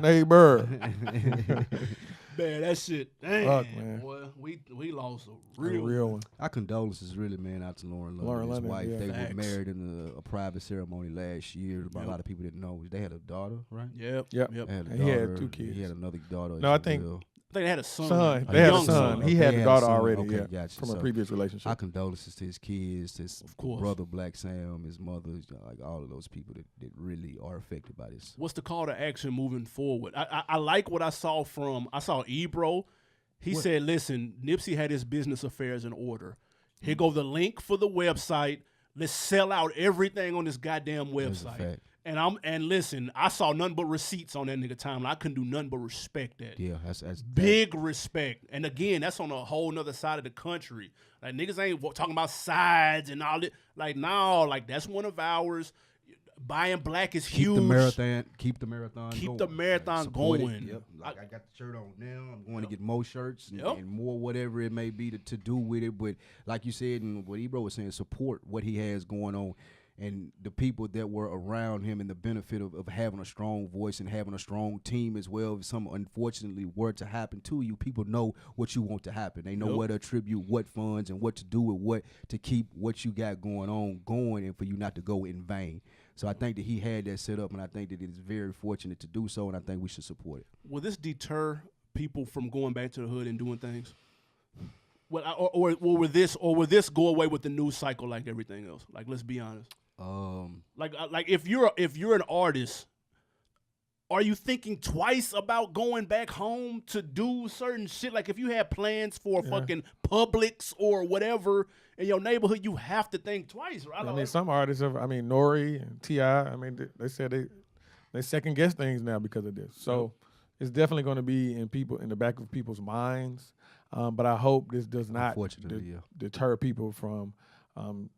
Neighbor. Man, that shit. Dang, fuck, man. Boy, we lost a real one. Our condolences really, man, out to Lauren London and his wife. Yeah. They were married in a private ceremony last year. A lot of people didn't know. They had a daughter, right? Yep. He had 2 kids. He had another daughter. No, I think they had a son. They had a son. He had a daughter already, gotcha. From a previous relationship. Our condolences to his kids, his brother Black Sam, his mother, like all of those people that really are affected by this. What's the call to action moving forward? I like what I saw Ebro. He said, listen, Nipsey had his business affairs in order. Here go the link for the website. Let's sell out everything on this goddamn website. And listen, I saw nothing but receipts on that nigga timeline. I couldn't do nothing but respect that. Yeah, that's big respect. And again, that's on a whole nother side of the country. Like niggas ain't talking about sides and all that. Like no, like that's one of ours. Buying black is huge. Keep the marathon going. Keep the marathon going. Yep. Like I got the shirt on now. I'm going to get more shirts and more whatever it may be to do with it. But like you said and what Ebro was saying, support what he has going on. And the people that were around him and the benefit of having a strong voice and having a strong team as well. If something unfortunately were to happen to you, people know what you want to happen. They know where to attribute what funds and what to do with what to keep what you got going on going and for you not to go in vain. So I think that he had that set up, and I think that it is very fortunate to do so, and I think we should support it. Will this deter people from going back to the hood and doing things? Well, or will this go away with the news cycle like everything else? Like, let's be honest. Like if you're an artist, are you thinking twice about going back home to do certain shit? Like if you had plans for fucking Publix or whatever in your neighborhood, you have to think twice, right? I mean, some artists have. I mean, Nori and T.I. I mean, they said they second guess things now because of this. So it's definitely going to be in the back of people's minds. But I hope this does not deter people from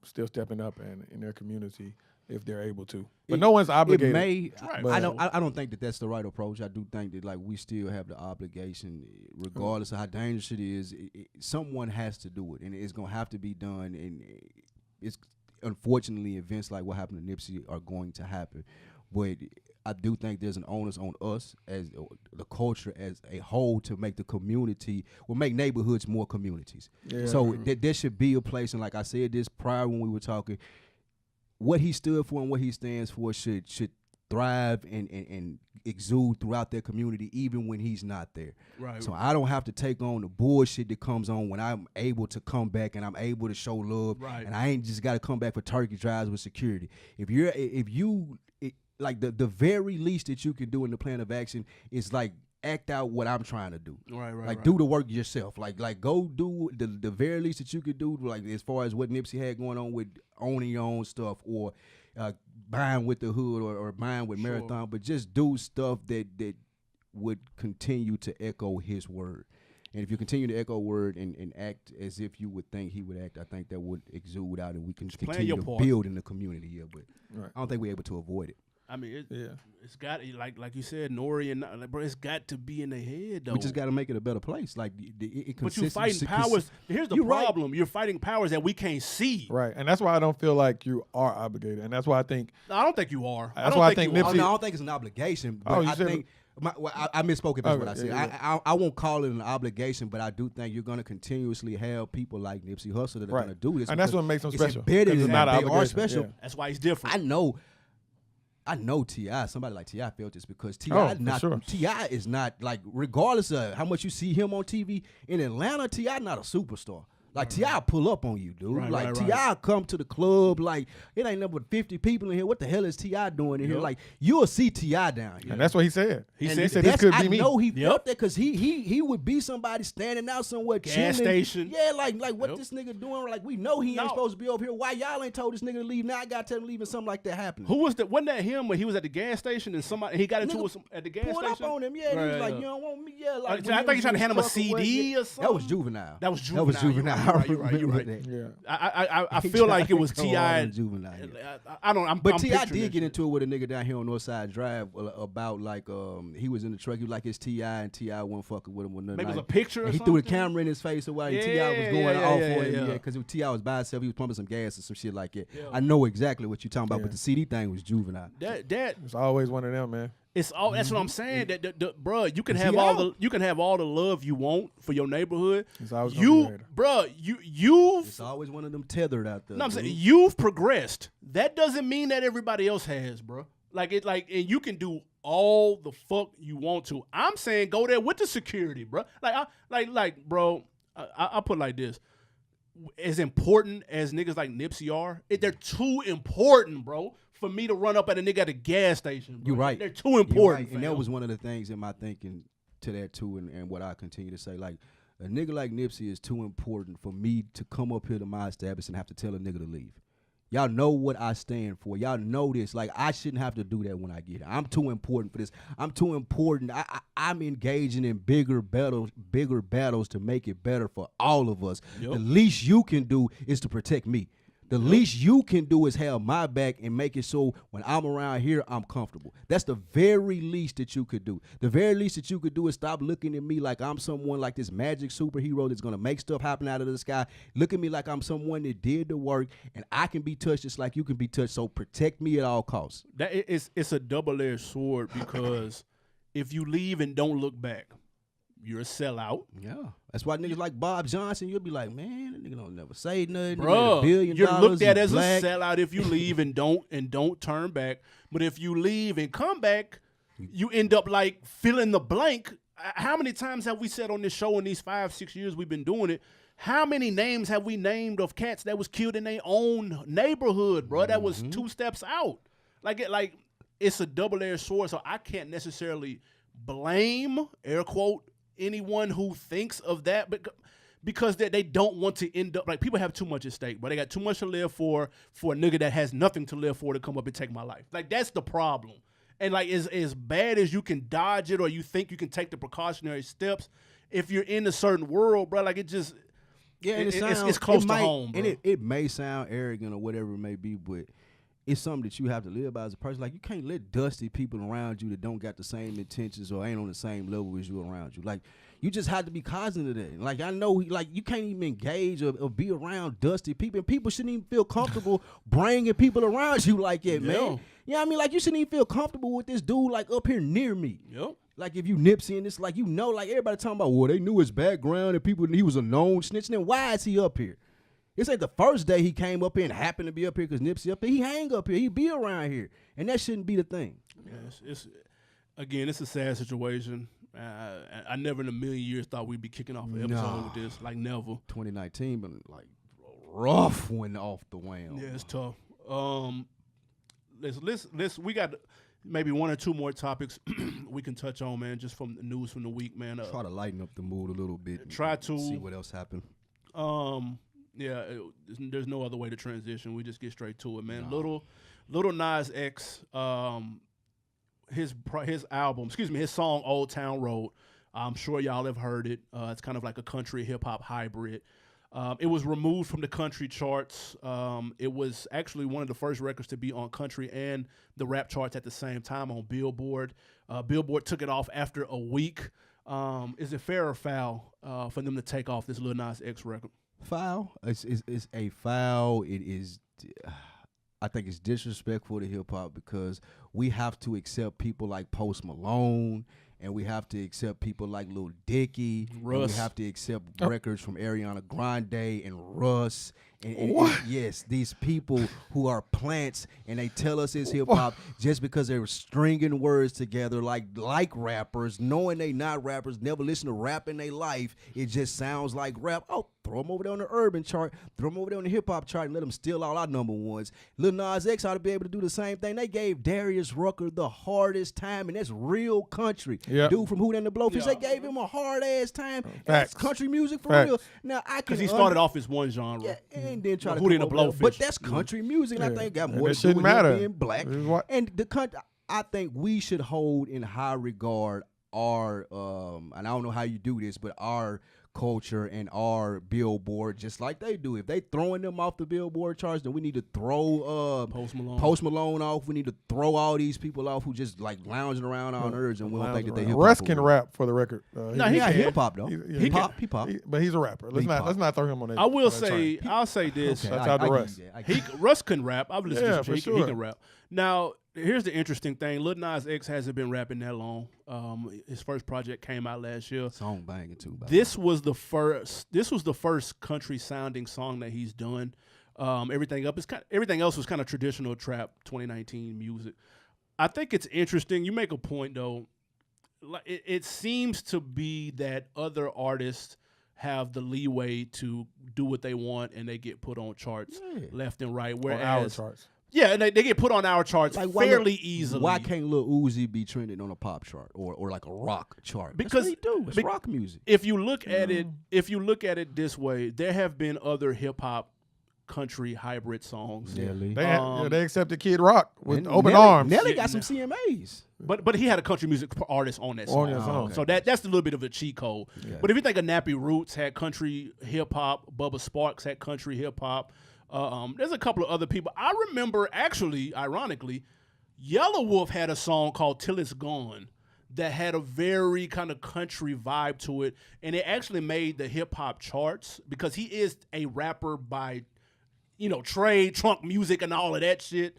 still stepping up in their community if they're able to. But no one's obligated. It may. I don't think that that's the right approach. I do think that like we still have the obligation, regardless of how dangerous it is. Someone has to do it, and it's gonna have to be done. And it's unfortunately events like what happened to Nipsey are going to happen. But I do think there's an onus on us as the culture as a whole to make the community, make neighborhoods more communities. Yeah. So there should be a place, and like I said this prior when we were talking, what he stood for and what he stands for should thrive and exude throughout their community even when he's not there. Right. So I don't have to take on the bullshit that comes on when I'm able to come back and I'm able to show love. Right. And I ain't just got to come back for turkey drives with security. If you like the very least that you can do in the plan of action is like act out what I'm trying to do. Right. Do the work yourself. Like go do the very least that you could do. Like as far as what Nipsey had going on with owning your own stuff or buying with the hood or buying with Marathon, but just do stuff that would continue to echo his word. And if you continue to echo word and act as if you would think he would act, I think that would exude out and we can continue to build in the community here. But I don't think we're able to avoid it. I mean, it's got like you said, Nori and bro, it's got to be in their head though. We just got to make it a better place. Like but you're fighting powers. Here's the problem: right. You're fighting powers that we can't see. Right, and that's why I don't feel like you are obligated, and that's why I think. No, I don't think you are. That's why I think Nipsey. I don't think it's an obligation. But I think. I misspoke if that's what I said. Yeah. I won't call it an obligation, but I do think you're going to continuously have people like Nipsey Hussle that are going to do this. And that's what makes them special. Embedded in that. They are special. Yeah. That's why he's different. I know T.I. Somebody like T.I. felt this because T.I. is not like, regardless of how much you see him on TV in Atlanta, T.I. not a superstar. Like T.I. pull up on you, dude. T.I. come to the club like it ain't nothing but 50 people in here. What the hell is T.I. doing in here? Like you'll see T.I. down here. And that's what he said. He said this could be me. I know he felt that because he would be somebody standing out somewhere gas station. Yeah, like what this nigga doing? Like we know he ain't supposed to be over here. Why y'all ain't told this nigga to leave? Now I gotta tell him to leave and something like that happened. Who was that? Wasn't that him when he was at the gas station and he got into it at the gas station? Pulled up on him. Yeah, he was like, you don't want me. Yeah, like I think he tried to hand him a CD or something. That was Juvenile. That was Juvenile. You're right. Yeah, I feel like it was T.I. But T.I. did get into it with a nigga down here on Northside Drive about like he was in the truck. He was like it's T.I. and T.I. wasn't fucking with him. Maybe it was a picture. He threw the camera in his face while T.I. was going off for him. Yeah, because T.I. was by himself. He was pumping some gas or some shit like that. Yeah. I know exactly what you're talking about. But the CD thing was Juvenile. That it's always one of them, man. It's all. That's what I'm saying. Bro, you can have all the love you want for your neighborhood. It's always you've. It's always one of them tethered out there. No, I'm saying you've progressed. That doesn't mean that everybody else has, bro. And you can do all the fuck you want to. I'm saying go there with the security, bro. Bro. I put it like this. As important as niggas like Nipsey are, they're too important, bro, for me to run up at a nigga at a gas station. Bro. You're right. They're too important. Right. And that was one of the things in my thinking to that too, and what I continue to say. Like, a nigga like Nipsey is too important for me to come up here to my establishment and have to tell a nigga to leave. Y'all know what I stand for. Y'all know this. Like, I shouldn't have to do that when I get here. I'm too important for this. I'm too important. I'm engaging in bigger battles to make it better for all of us. Yep. The least you can do is to protect me. The least you can do is have my back and make it so when I'm around here, I'm comfortable. That's the very least that you could do. The very least that you could do is stop looking at me like I'm someone like this magic superhero that's going to make stuff happen out of the sky. Look at me like I'm someone that did the work, and I can be touched just like you can be touched, so protect me at all costs. It's a double-edged sword because if you leave and don't look back, you're a sellout. Yeah. That's why niggas like Bob Johnson, you'll be like, man, that nigga don't never say nothing. Bro, $1 billion, you're looked at as black. a sellout if you leave and don't turn back. But if you leave and come back, you end up like fill in the blank. How many times have we said on this show in these 5-6 years we've been doing it? How many names have we named of cats that was killed in their own neighborhood, bro? That was 2 steps out. Like it's a double-edged sword, so I can't necessarily blame, air quote, anyone who thinks of that, but because they don't want to end up like people have too much at stake, but they got too much to live for a nigga that has nothing to live for to come up and take my life. Like, that's the problem. And like as bad as you can dodge it or you think you can take the precautionary steps, if you're in a certain world, bro, like it just and it's close to home, bro. And it may sound arrogant or whatever it may be, but it's something that you have to live by as a person. Like, you can't let dusty people around you that don't got the same intentions or ain't on the same level as you around you. Like, you just have to be cognizant of that. Like, I know, like, you can't even engage or be around dusty people. And people shouldn't even feel comfortable bringing people around you like that, man. You know what I mean? Like, you shouldn't even feel comfortable with this dude, like, up here near me. Yep. Like, if you Nipsey and it's like, you know, like, everybody talking about, well, they knew his background and people, he was a known snitch. Then why is he up here? It's like the first day he came up here and happened to be up here because Nipsey up here. He hang up here. He be around here. And that shouldn't be the thing. Yes, it's a sad situation. I never in a million years thought we'd be kicking off an episode with this. Like, never. 2019 been like rough one off the wham. Yeah, it's tough. Let's we got maybe 1 or 2 more topics we can touch on, man, just from the news from the week, man. Try to lighten up the mood a little bit. Try to see what else happened. Yeah, there's no other way to transition. We just get straight to it, man. No. Little Nas X, his song Old Town Road. I'm sure y'all have heard it. It's kind of like a country hip hop hybrid. It was removed from the country charts. It was actually one of the first records to be on country and the rap charts at the same time on Billboard. Billboard took it off after a week. Is it fair or foul for them to take off this Lil Nas X record? Foul. It's a foul. It is. I think it's disrespectful to hip hop because we have to accept people like Post Malone, and we have to accept people like Lil Dicky. Russ. And we have to accept records from Ariana Grande and Russ. And yes, these people who are plants and they tell us it's hip hop just because they're stringing words together like rappers, knowing they not rappers, never listen to rap in their life. It just sounds like rap. Oh, throw them over there on the urban chart, throw them over there on the hip hop chart, and let them steal all our number ones. Lil Nas X ought to be able to do the same thing. They gave Darius Rucker the hardest time, and that's real country. Yep. Dude from Who That the Blowfish, they gave him a hard ass time. That's country music for real. Now I can because he started off as one genre. Yeah, and then try to Who That the Blowfish. But that's country music, and I think got more to do with him being black. And the country, I think we should hold in high regard our and I don't know how you do this, but our culture and our Billboard, just like they do. If they throwing them off the Billboard charts, then we need to throw Post Malone off. We need to throw all these people off who just like lounging around on Earth, and we don't think that they hip hop. Russ can rap, for the record. No, he's not hip hop though. He pop. But he's a rapper. Let's not throw him on that. I'll say this. Shout out to Russ. Russ can rap. I've listened to him. Sure. He can rap. Now, here's the interesting thing. Lil Nas X hasn't been rapping that long. His first project came out last year. Song banging too. This was the first country sounding song that he's done. Everything else was kind of traditional trap 2019 music. I think it's interesting. You make a point though. It seems to be that other artists have the leeway to do what they want and they get put on charts left and right. Whereas on our charts. Yeah, and they get put on our charts fairly easily. Why can't Lil Uzi be trending on a pop chart or like a rock chart? Because that's what he do. It's rock music. If you look at it this way, there have been other hip hop country hybrid songs. Nelly. They accepted Kid Rock with open Nelly, arms. Nelly got some CMAs. But he had a country music artist on that song. okay. So that's a little bit of a cheat code. Yeah. But if you think of Nappy Roots had country hip hop, Bubba Sparks had country hip hop. There's a couple of other people. I remember actually, ironically, Yellow Wolf had a song called Till It's Gone that had a very kind of country vibe to it, and it actually made the hip hop charts because he is a rapper by, trade, trunk music, and all of that shit.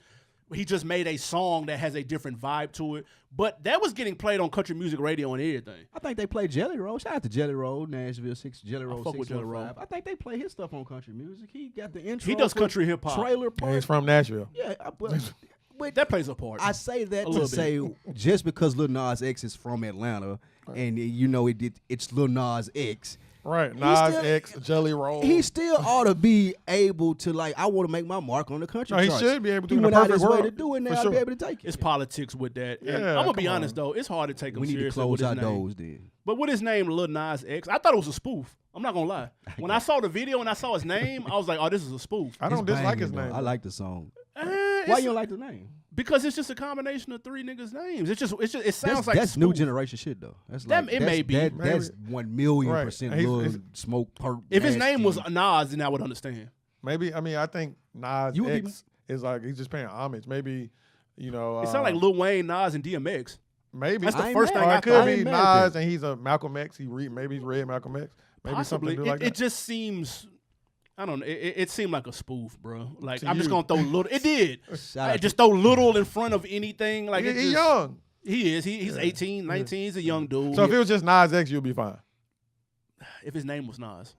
He just made a song that has a different vibe to it, but that was getting played on country music radio and everything. I think they play Jelly Roll. Shout out to Jelly Roll, Nashville Jelly Roll. fuck with Jelly Roll. I think they play his stuff on country music. He got the intro. He does for country hip hop. Trailer And Park. he's from Nashville. Yeah, but That plays a part. I say that A to little say just because Lil Nas X is from Atlanta and it's Lil Nas X. Right. Nas still- X, Jelly Roll. He still ought to be able to I want to make my mark on the country No, he charts. should be able to He in the went out perfect his way world, to do it. Now for I'll sure. be able to take it. It's politics with that. And Yeah, I'm gonna be come honest on. though, it's hard to take him We need to seriously close with his our name. doors then. But with his name, Lil Nas X, I thought it was a spoof. I'm not gonna lie. When I saw the video and I saw his name, I was like, "Oh, this is a spoof." I don't It's dislike banging, his though. name. I like the song. Why It's- you don't like the name? Because it's just a combination of three niggas' names. It sounds like that's a new spoof. generation shit though. That's That- like it may be. That's 1,000,000% Right. Lil Smoke Perp. If his name was nasty. Nas, then I would understand. Maybe, I think Nas You would be- X is like, he's just paying homage. Maybe, It sounds like Lil Wayne, Nas, and DMX. maybe. That's the I ain't first mad. thing Or I it could thought. be ain't mad at Nas and he's a Malcolm X. Maybe he's read Malcolm X. Maybe Possibly. something like It that. just seems, I don't know. It seemed like a spoof, bro. Like To I'm just you. gonna throw little. It did. Shout out Just throw little in front of anything. Like it He's just, young. He is. He's 18, 19. He's a young dude. So if it was just Nas X, you'll be fine. If his name was Nas.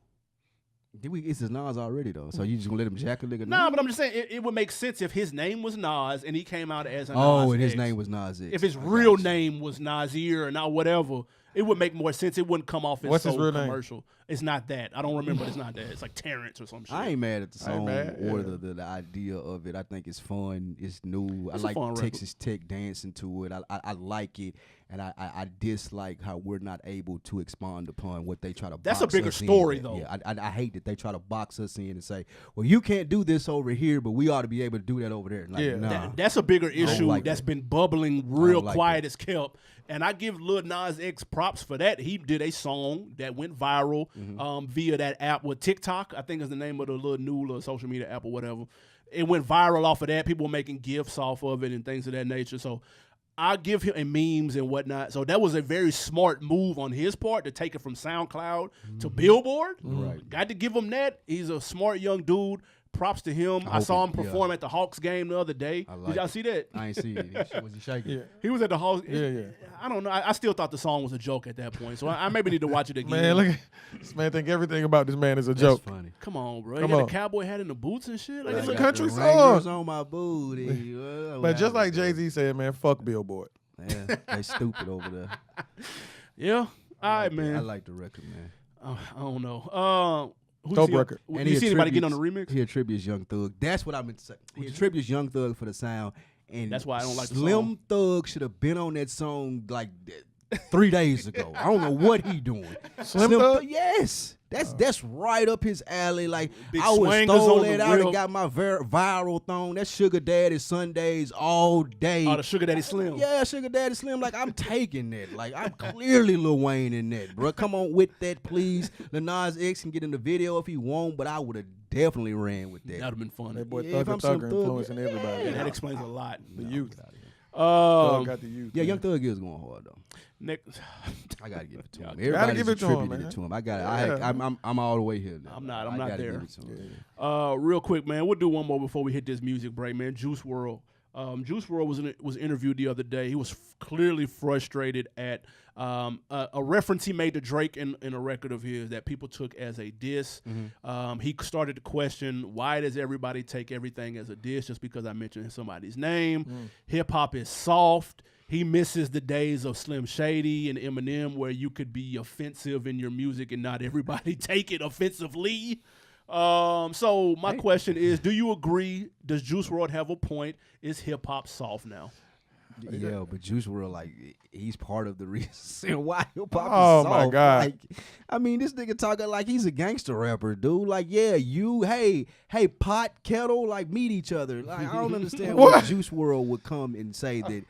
It's his Nas already though, so you just gonna let him jack a nigga? Nah, but I'm just saying it would make sense if his name was Nas and he came out as a Nas. Oh, and his X. name was Nas X. If his I real got you. name was Nasir or not whatever, it would make more sense. It wouldn't come off as What's so his real name? commercial. It's not that. I don't remember. It's not that. It's like Terrence or some shit. I ain't mad at the I ain't song mad, or yeah. the idea of it. I think it's fun. It's new. It's I a like fun record. Texas Tech dancing to it. I like it, and I dislike how we're not able to expound upon what they try to. That's a box bigger us in story, at. though. Yeah, I hate that they try to box us in and say, "Well, you can't do this over here, but we ought to be able to do that over there." Like, Yeah. nah. That's a bigger issue like that's that. been bubbling real like quiet that. as kept. And I give Lil Nas X props for that. He did a song that went viral via that app with TikTok. I think is the name of the little social media app or whatever. It went viral off of that. People were making GIFs off of it and things of that nature. So I give him and memes and whatnot. So that was a very smart move on his part to take it from SoundCloud to Billboard. Right. Got to give him that. He's a smart young dude. Props to him. I saw him perform at the Hawks game the other day. I like Did y'all it. see that? I ain't see it. Was he shaking? Yeah. He was at the Hawks. Yeah. I don't know. I still thought the song was a joke at that point. So I maybe need to watch it again. Man, look at this man. Think everything about this man is a That's joke. funny. Come on, bro. Come He had on. the cowboy hat in the boots and shit. Like, It's it's a country The Wranglers song. on my booty. But just like Jay-Z said, man, fuck Billboard. Yeah, they stupid over there. yeah. All right, I man. like the record, man. I don't know. Who Dope see- record. Did you see anybody get on the remix? He attributes Young Thug. That's what I meant to say. He attributes Young Thug for the sound. And That's why I don't like the Slim song. Thug should have been on that song like 3 days ago. I don't know what he doing. Slim Thug? Yes. That's right up his alley. Like Big I would swingers stole on the that out real- and got my viral thong. That Sugar Daddy Sundays all day. Oh, the Sugar Daddy Slim. Yeah, Sugar Daddy Slim. Like I'm taking that. Like I'm clearly Lil Wayne in that, bro. Come on with that, please. Lil Nas X can get in the video if he won't, but I would have definitely ran with that. That would have been fun. That boy Yeah, if I'm Thugger some Thugger Thug, influencing everybody. Yeah, that man. explains a lot. The youth. Um, Thug got the youth. Yeah, man. Young Thug is going hard though. Nick, I gotta give it to him. Gotta Everybody's give it to him, attributed man. it to him. I got it. Yeah. I'm all the way here now. I'm not I gotta there. give it to him. real quick, man, we'll do one more before we hit this music break, man. Juice WRLD. Juice WRLD was interviewed the other day. He was clearly frustrated at a reference he made to Drake in a record of his that people took as a diss. He started to question, why does everybody take everything as a diss just because I mentioned somebody's name? Hip hop is soft. He misses the days of Slim Shady and Eminem where you could be offensive in your music and not everybody take it offensively. So my question is, do you agree? Does Juice WRLD have a point? Is hip hop soft now? Yeah, but Juice WRLD, like, he's part of the reason why hip hop Oh, is my soft. God. Like, I mean, this nigga talking like he's a gangster rapper, dude. Like, yeah, hey, pot, kettle, like, meet each other. Like, I don't understand why Juice WRLD would come and say that.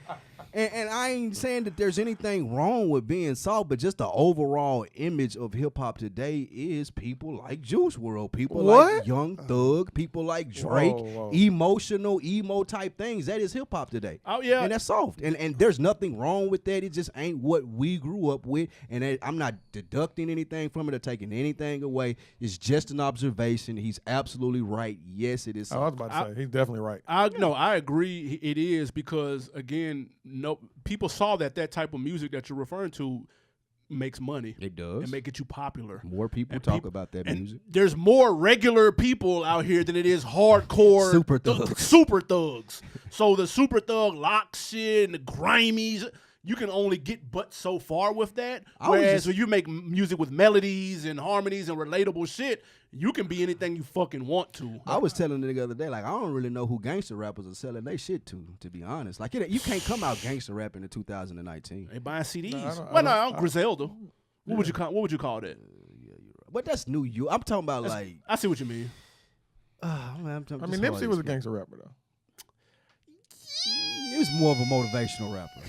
And I ain't saying that there's anything wrong with being soft, but just the overall image of hip hop today is people like Juice WRLD, people like Young Thug, people like Drake, emotional, emo type things. That is hip hop today. Oh yeah, and that's soft. And there's nothing wrong with that. It just ain't what we grew up with. And I'm not deducting anything from it or taking anything away. It's just an observation. He's absolutely right. Yes, it is soft. I was about to say, he's definitely right. I agree. It is because again, no people saw that type of music that you're referring to makes money. It does. And make you popular. More people talk about that music. There's more regular people out here than it is hardcore super thugs. So the super thug lock shit and the grimies, you can only get but so far with that. Whereas when you make music with melodies and harmonies and relatable shit, you can be anything you fucking want to. I was telling the other day, like, I don't really know who gangster rappers are selling their shit to be honest. Like, you can't come out gangster rapping in 2019. They buying CDs. No, Griselda. What would you call that? Yeah, you're right. But that's New York. I'm talking about like. I see what you mean. Nipsey was a gangster rapper though. He was more of a motivational rapper.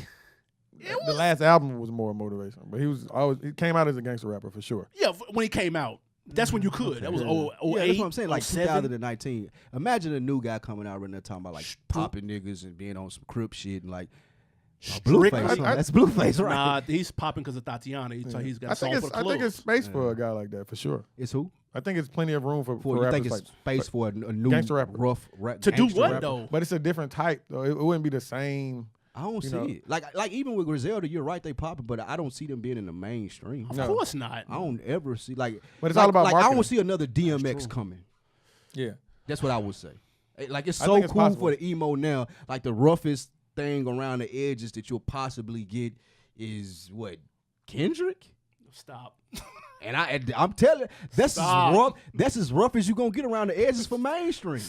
The last album was more motivational, but he came out as a gangster rapper for sure. Yeah, when he came out. That's when you could. That was 08, yeah, that's what I'm saying. Like 07. 2019. Imagine a new guy coming out right now talking about like popping niggas and being on some Crip shit and like Blueface. That's Blueface, right? Nah, he's popping because of Tatiana. He's got song for the clothes. I think it's space for a guy like that for sure. It's who? I think it's plenty of room for you rappers think it's like space for a new gangster rapper. rough rap to do what rapper? though? But it's a different type though. It wouldn't be the same. I don't see it. Like even with Griselda, you're right, they popping, but I don't see them being in the mainstream. Of course not. I don't ever see but it's all about marketing. I don't see another DMX coming. Yeah, that's what I would say. Like it's so cool for the emo now. Like the roughest thing around the edges that you'll possibly get is what, Kendrick? Stop. And I'm telling you, that's as rough as you gonna get around the edges for mainstream.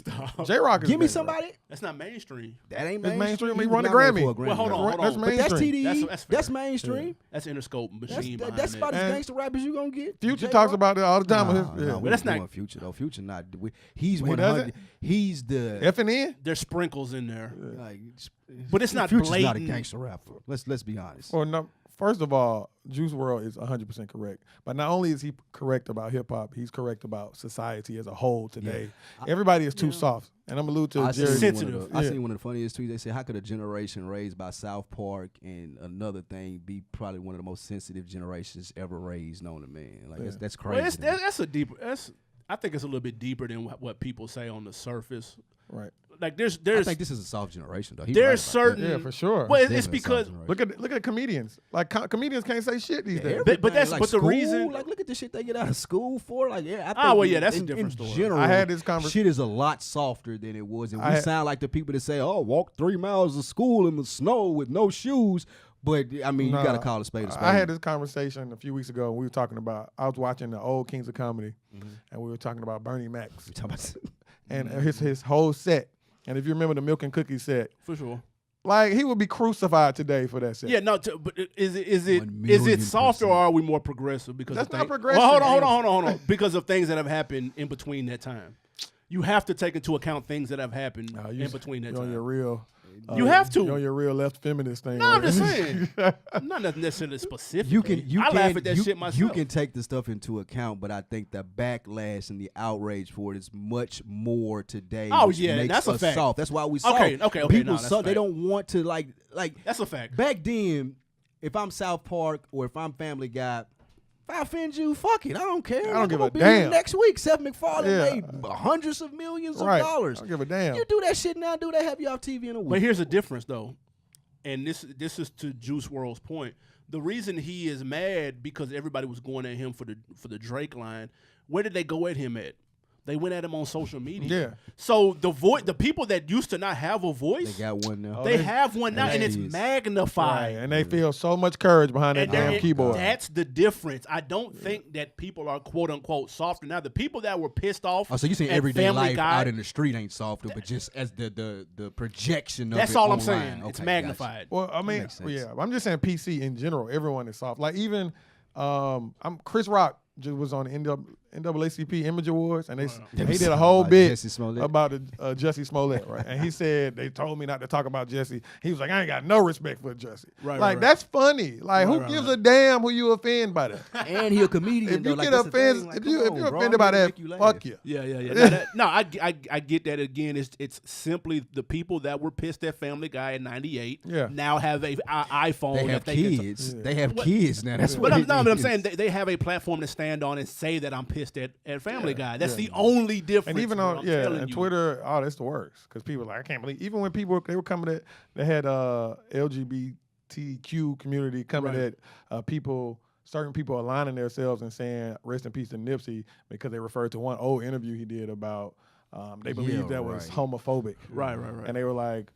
J-Rock is give me somebody. That's not mainstream. That ain't mainstream. He won the Grammy. Well, hold on. That's mainstream. But that's TDE. That's Yeah. mainstream. That's Interscope machine. That's about as gangster rap as you gonna get. Future talks about it all the time. Well, that's not Future though. Future not. He's 100. He's the F&N. There's sprinkles in there, like, but it's not Future's blatant. not a gangster rapper. Let's be honest. Well, no. First of all, Juice WRLD is 100% correct. But not only is he correct about hip hop, he's correct about society as a whole today. Yeah. Everybody is too soft. And I'm alluding to Jerry. Sensitive. I seen one of the funniest tweets. They said, how could a generation raised by South Park and another thing be probably one of the most sensitive generations ever raised known to man? Like, that's crazy. Well, I think it's a little bit deeper than what people say on the surface. Right. Like there's I think this is a soft generation though. There's certain for sure. Well, it's because look at comedians. Like comedians can't say shit these days. But that's like but school, the reason look at the shit they get out of school for. Like I think that's a different story. General, I had this conversation. Shit is a lot softer than it was, and we sound like the people that say, "Oh, walk 3 miles to school in the snow with no shoes." But I mean, you got to call a spade a spade. I had this conversation a few weeks ago, and we were talking about. I was watching the old Kings of Comedy, and we were talking about Bernie Mac and his whole set. And if you remember the Milk and Cookies set, for sure, like he would be crucified today for that set. Yeah, no. But is it soft or are we more progressive? Because that's not progressive. Well, hold on. Because of things that have happened in between that time, you have to take into account things that have happened in between that time. You're real. You have to. You're on your real left feminist thing. No, I'm just saying. Not necessarily specific. I laugh at that shit myself. You can take the stuff into account, but I think the backlash and the outrage for it is much more today. Oh yeah, that's a fact. Soft. That's why we soft. Okay. People they don't want to like. That's a fact. Back then, if I'm South Park or if I'm Family Guy, if I offend you, fuck it. I don't care. I don't give a damn. Next week, Seth MacFarlane made hundreds of millions of dollars. I don't give a damn. You do that shit now, do they have you off TV in a week? But here's the difference, though, and this is to Juice WRLD's point. The reason he is mad because everybody was going at him for the Drake line. Where did they go at him at? They went at him on social media. Yeah. So the people that used to not have a voice, They got one now. they have one now, and it's magnified. Right. And they feel so much courage behind that And damn keyboard. That's the difference. I don't think that people are quote unquote softer now. The people that were pissed off. Oh, so you saying at everyday Family life Guy, out in the street ain't softer, but just as the projection of that's it all I'm online. saying. Okay, It's gotcha. magnified. Well, I mean, makes sense. yeah, I'm just saying PC in general, everyone is soft. Like even I'm Chris Rock just was on the NAACP Image Awards, and he did a whole About bit Jesse Smollett. about Jussie Smollett, right? And he said they told me not to talk about Jussie. He was like, I ain't got no respect for Jussie. Right. That's funny. Like who gives a damn who you offend by that? And he a comedian. If though. you Like, get that's the thing. offended, Like, if come you're on, bro. offended by I'm gonna that, make you laugh. fuck you. Yeah. No, I get that. Again, it's simply the people that were pissed at Family Guy in '98 Yeah. now have a iPhone. They have that they can kids. They have kids now. That's But what I'm it is. saying they have a platform to stand on and say that I'm pissed at Family Guy. That's the only difference. And even bro, on I'm telling and you. Twitter, oh, that's the worst because people are like I can't believe. Even when people they were coming at, they had LGBTQ community coming Right. at certain people aligning themselves and saying rest in peace to Nipsey because they referred to one old interview he did about they believed that was homophobic. Right. And they were like,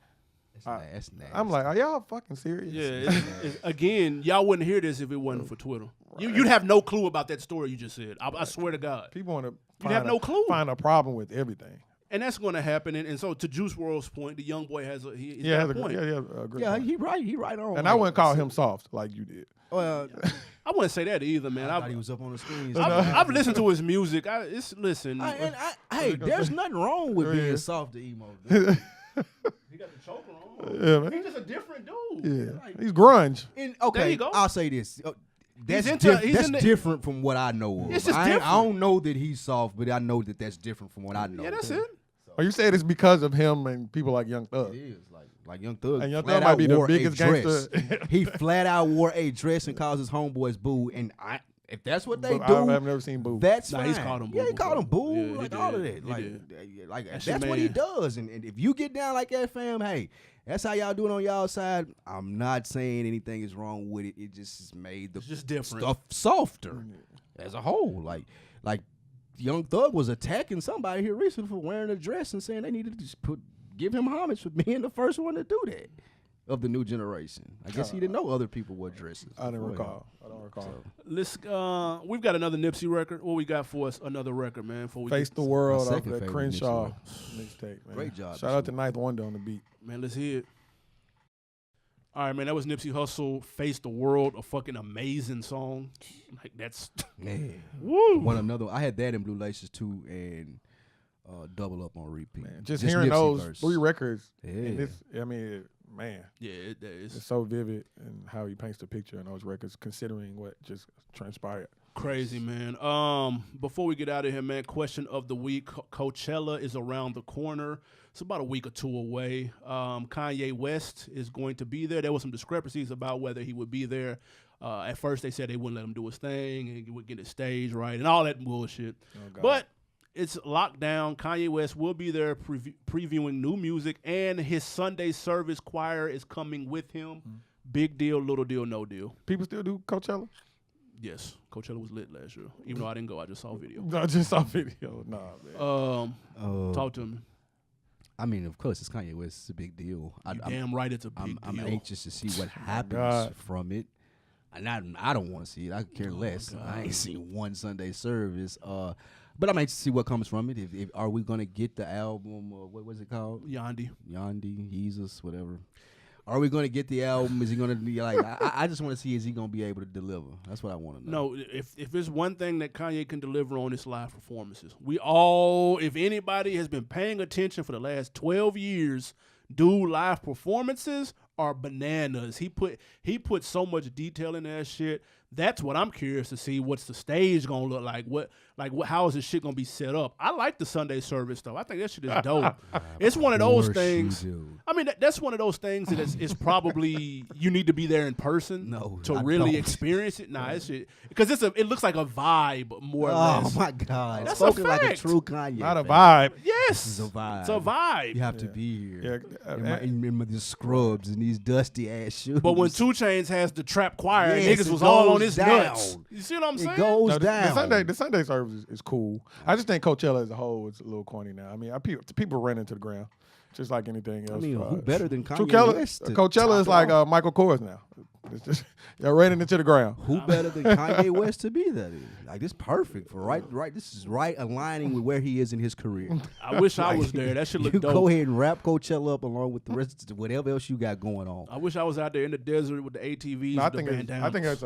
That's nasty. I'm like, are y'all fucking serious? Yeah, again, y'all wouldn't hear this if it wasn't for Twitter. You'd have no clue about that story you just said. I swear to God. People want to have no clue. find a problem with everything. And that's going to happen. And so to Juice WRLD's point, the young boy has a he's Yeah, got a point. a great Yeah, point. he right. He right on. And I wouldn't call him soft like you did. Well, I wouldn't say that either, man. I thought he was up on the screen. I've listened to his music. Hey, there's nothing wrong with being soft to emo. He got the choker on. Yeah, man. He's just a different dude. Yeah, he's grunge. And, There okay, you go. I'll say this. That's into- different from what I know of. It's just I different. don't know that he's soft, but I know that that's different from what I know. Yeah, that's it. Or you said it's because of him and people like Young Thug. It is like Young Thug. And Young flat Thug might out be the wore a biggest dress. gangster. He flat out wore a dress and calls his homeboys boo. And if that's what they But do, I've never seen Boo. that's Nah, fine. he's called him boo Yeah, he called him before. boo. Yeah, he like did. all of that. He Like did. that's your what he man. does. And if you get down like that, fam, hey, that's how y'all do it on y'all side. I'm not saying anything is wrong with it. It just has made the It's just different. stuff softer as a whole. Like Young Thug was attacking somebody here recently for wearing a dress and saying they needed to just give him homage for being the first one to do that of the new generation. I guess he didn't know other people wore dresses. I don't before recall. him. Let's. We've got another Nipsey record. What we got for us? Another record, man. Before we Face get, the World My off second that favorite Crenshaw Nipsey mixtape, man. Great job, Shout out to Nipsey. Ninth Wonder on the beat. man. Let's hear it. All right, man. That was Nipsey Hussle. Face the World. A fucking amazing song. Like that's. Man. Woo. One another. I had that in Blue Laces too, and Double Up on repeat. Man, just hearing Nipsey those verse. 3 records. Yeah. And this, I mean, man, Yeah, it is. it's so vivid and how he paints the picture in those records, considering what just transpired. Crazy, man. Before we get out of here, man, question of the week. Coachella is around the corner. It's about a week or 2 away. Kanye West is going to be there. There was some discrepancies about whether he would be there. At first, they said they wouldn't let him do his thing and he would get his stage right and all that bullshit. God. But it's locked down. Kanye West will be there previewing new music, and his Sunday service choir is coming with him. Big deal, little deal, no deal. People still do Coachella? Yes, Coachella was lit last year. Even though I didn't go, I just saw a video. No, I just saw video. Nah, man. Talk to me. I mean, of course, it's Kanye West. It's a big deal. Damn right, it's a big I'm deal. anxious to see what happens God. from it. And I don't want to see it. I could care less. I ain't seen one Sunday service. But I'm anxious to see what comes from it. If are we gonna get the album? What was it called? Yandi. Jesus, whatever. Are we gonna get the album? Is he gonna be like? I just want to see is he gonna be able to deliver? That's what I want to know. No, if there's one thing that Kanye can deliver on, it's live performances. If anybody has been paying attention for the last 12 years, dude, live performances are bananas. He put so much detail in that shit. That's what I'm curious to see. What's the stage gonna look like? How is this shit gonna be set up? I like the Sunday service though. I think that shit is dope. It's one of those course things. you do. I mean, that's one of those things that is probably you need to be there in person to I really don't. experience it. Nah, it's shit because it looks like a vibe more or less. Oh my God! That's a Spoken like a fact. true Kanye. Not a fan. vibe. Yes, This is a vibe. It's a vibe. You have to be here. Yeah, in my scrubs and these dusty ass shoes. But when 2 Chainz has the trap choir, Yes, niggas was all on on his down. nuts. You see what I'm saying? It goes No, down. the Sunday service is cool. I just think Coachella as a whole is a little corny now. I mean, people ran into the ground, just like anything else. I mean, who better than Kanye Coachella, West? to Coachella top is it like off? Michael Kors now. It's just y'all ran into the ground. Who better than Kanye West to be that? Like, this perfect for right. This is right aligning with where he is in his career. I wish I was there. That should look You dope. go ahead and wrap Coachella up along with the rest of whatever else you got going on. I wish I was out there in the desert with the ATVs. No, I with think the it's, bandanas. I think there's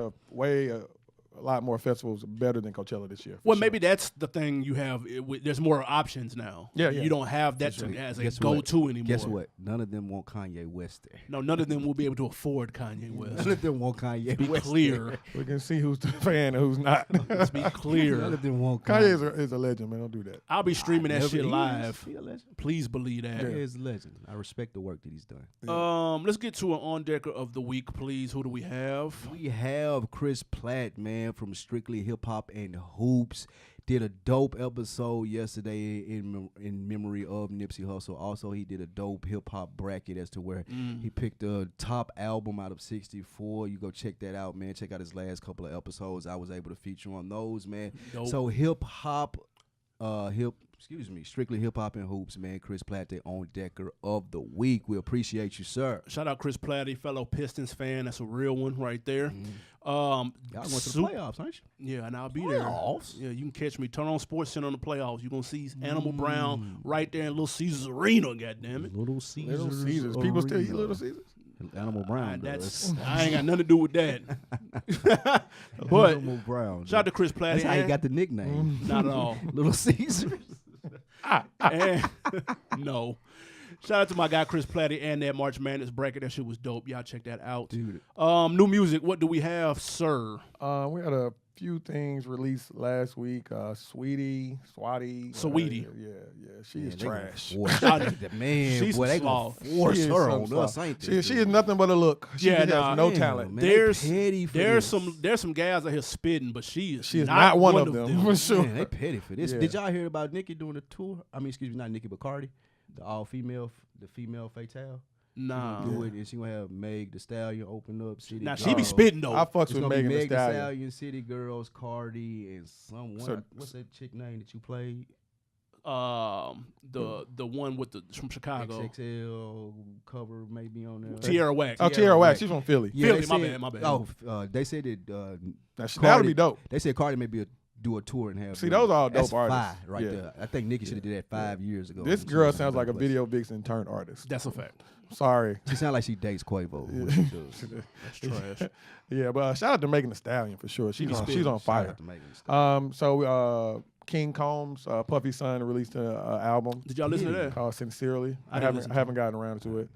a lot more festivals better than Coachella this year. for Well, sure. maybe that's the thing you have. There's more options now. Yeah. You don't have that as a Guess go-to what? anymore. Guess what? None of them want Kanye West there. No, none of them will be able to afford Kanye West. None of them want Kanye Be West clear. we can see who's the fan and who's not. Let's be there. None clear. of them want Kanye is a legend, man. Don't do that. I'll be streaming that Never shit is. live. He a legend. Please believe that. He is a legend. I respect the work that he's done. Let's get to an on-decker of the week, please. Who do we have? We have Chris Platt, man, from Strictly Hip Hop and Hoops. Did a dope episode yesterday in memory of Nipsey Hussle. Also, he did a dope hip hop bracket as to where he picked the top album out of 64. You go check that out, man. Check out his last couple of episodes. I was able to feature on those, man. Dope. So Strictly Hip Hop and Hoops, man. Chris Platt, the on-decker of the week. We appreciate you, sir. Shout out Chris Platt, a fellow Pistons fan. That's a real one right there. Y'all went to the playoffs, aren't you? Yeah, and I'll be Playoffs? there. Yeah, you can catch me. Turn on Sports Center on the playoffs. You're going to see Animal Brown right there in Little Caesars Arena, goddammit. Little Caesars. Little Caesars. People still eat Arena. Little Caesars? Animal Brown. I ain't got nothing to do with that. But Animal Brown. shout out to Chris Platt. That's how he got the nickname. Not at all. Little Caesars. And, no. Shout out to my guy Chris Platt and that March Madness bracket. That shit was dope. Y'all check that out. Dude. New music. What do we have, sir? We had a few things released last week. Swati. She is trash. Man, She's boy, they slow. gonna force She is her some on slow. us, ain't they? She is nothing but a look. She Yeah, has nah, no damn, talent. man. They There's petty for there's this. some guys out here spitting, but she is not one of them. For sure. Man, they petty for this. Yeah. Did y'all hear about Nicki doing a tour? I mean, excuse me, not Nicki, but Cardi, the female fatale. Nah. Do it, and she gonna have Meg the Stallion open up. City Now she Girls. be spitting though. I fucks It's with gonna be Megan Thee Meg the Stallion. Stallion, City Girls, Cardi, and someone. What's that chick name that you played? The one with from Chicago. XXL cover maybe on there. Tierra Wax. Oh, Tierra Wax. She's from Philly. Philly, they my bad. Oh, they said that. Now, that'll Cardi- be dope. They said Cardi may do a tour and have. See, those are all that's dope artists. fire right Yeah. there. I think Nicki should have did that 5 years ago. This She girl was in sounds like a better place. video vixen turned artist. That's a fact. Sorry. She sounds like she dates Quavo. what she does. That's trash. Yeah, but shout out to Megan Thee Stallion for sure. She's on Shout fire. out to Megan Thee Stallion. So King Combs, Puffy's son, released an album Did y'all listen to that? called Sincerely. I I didn't listen to haven't gotten around to it.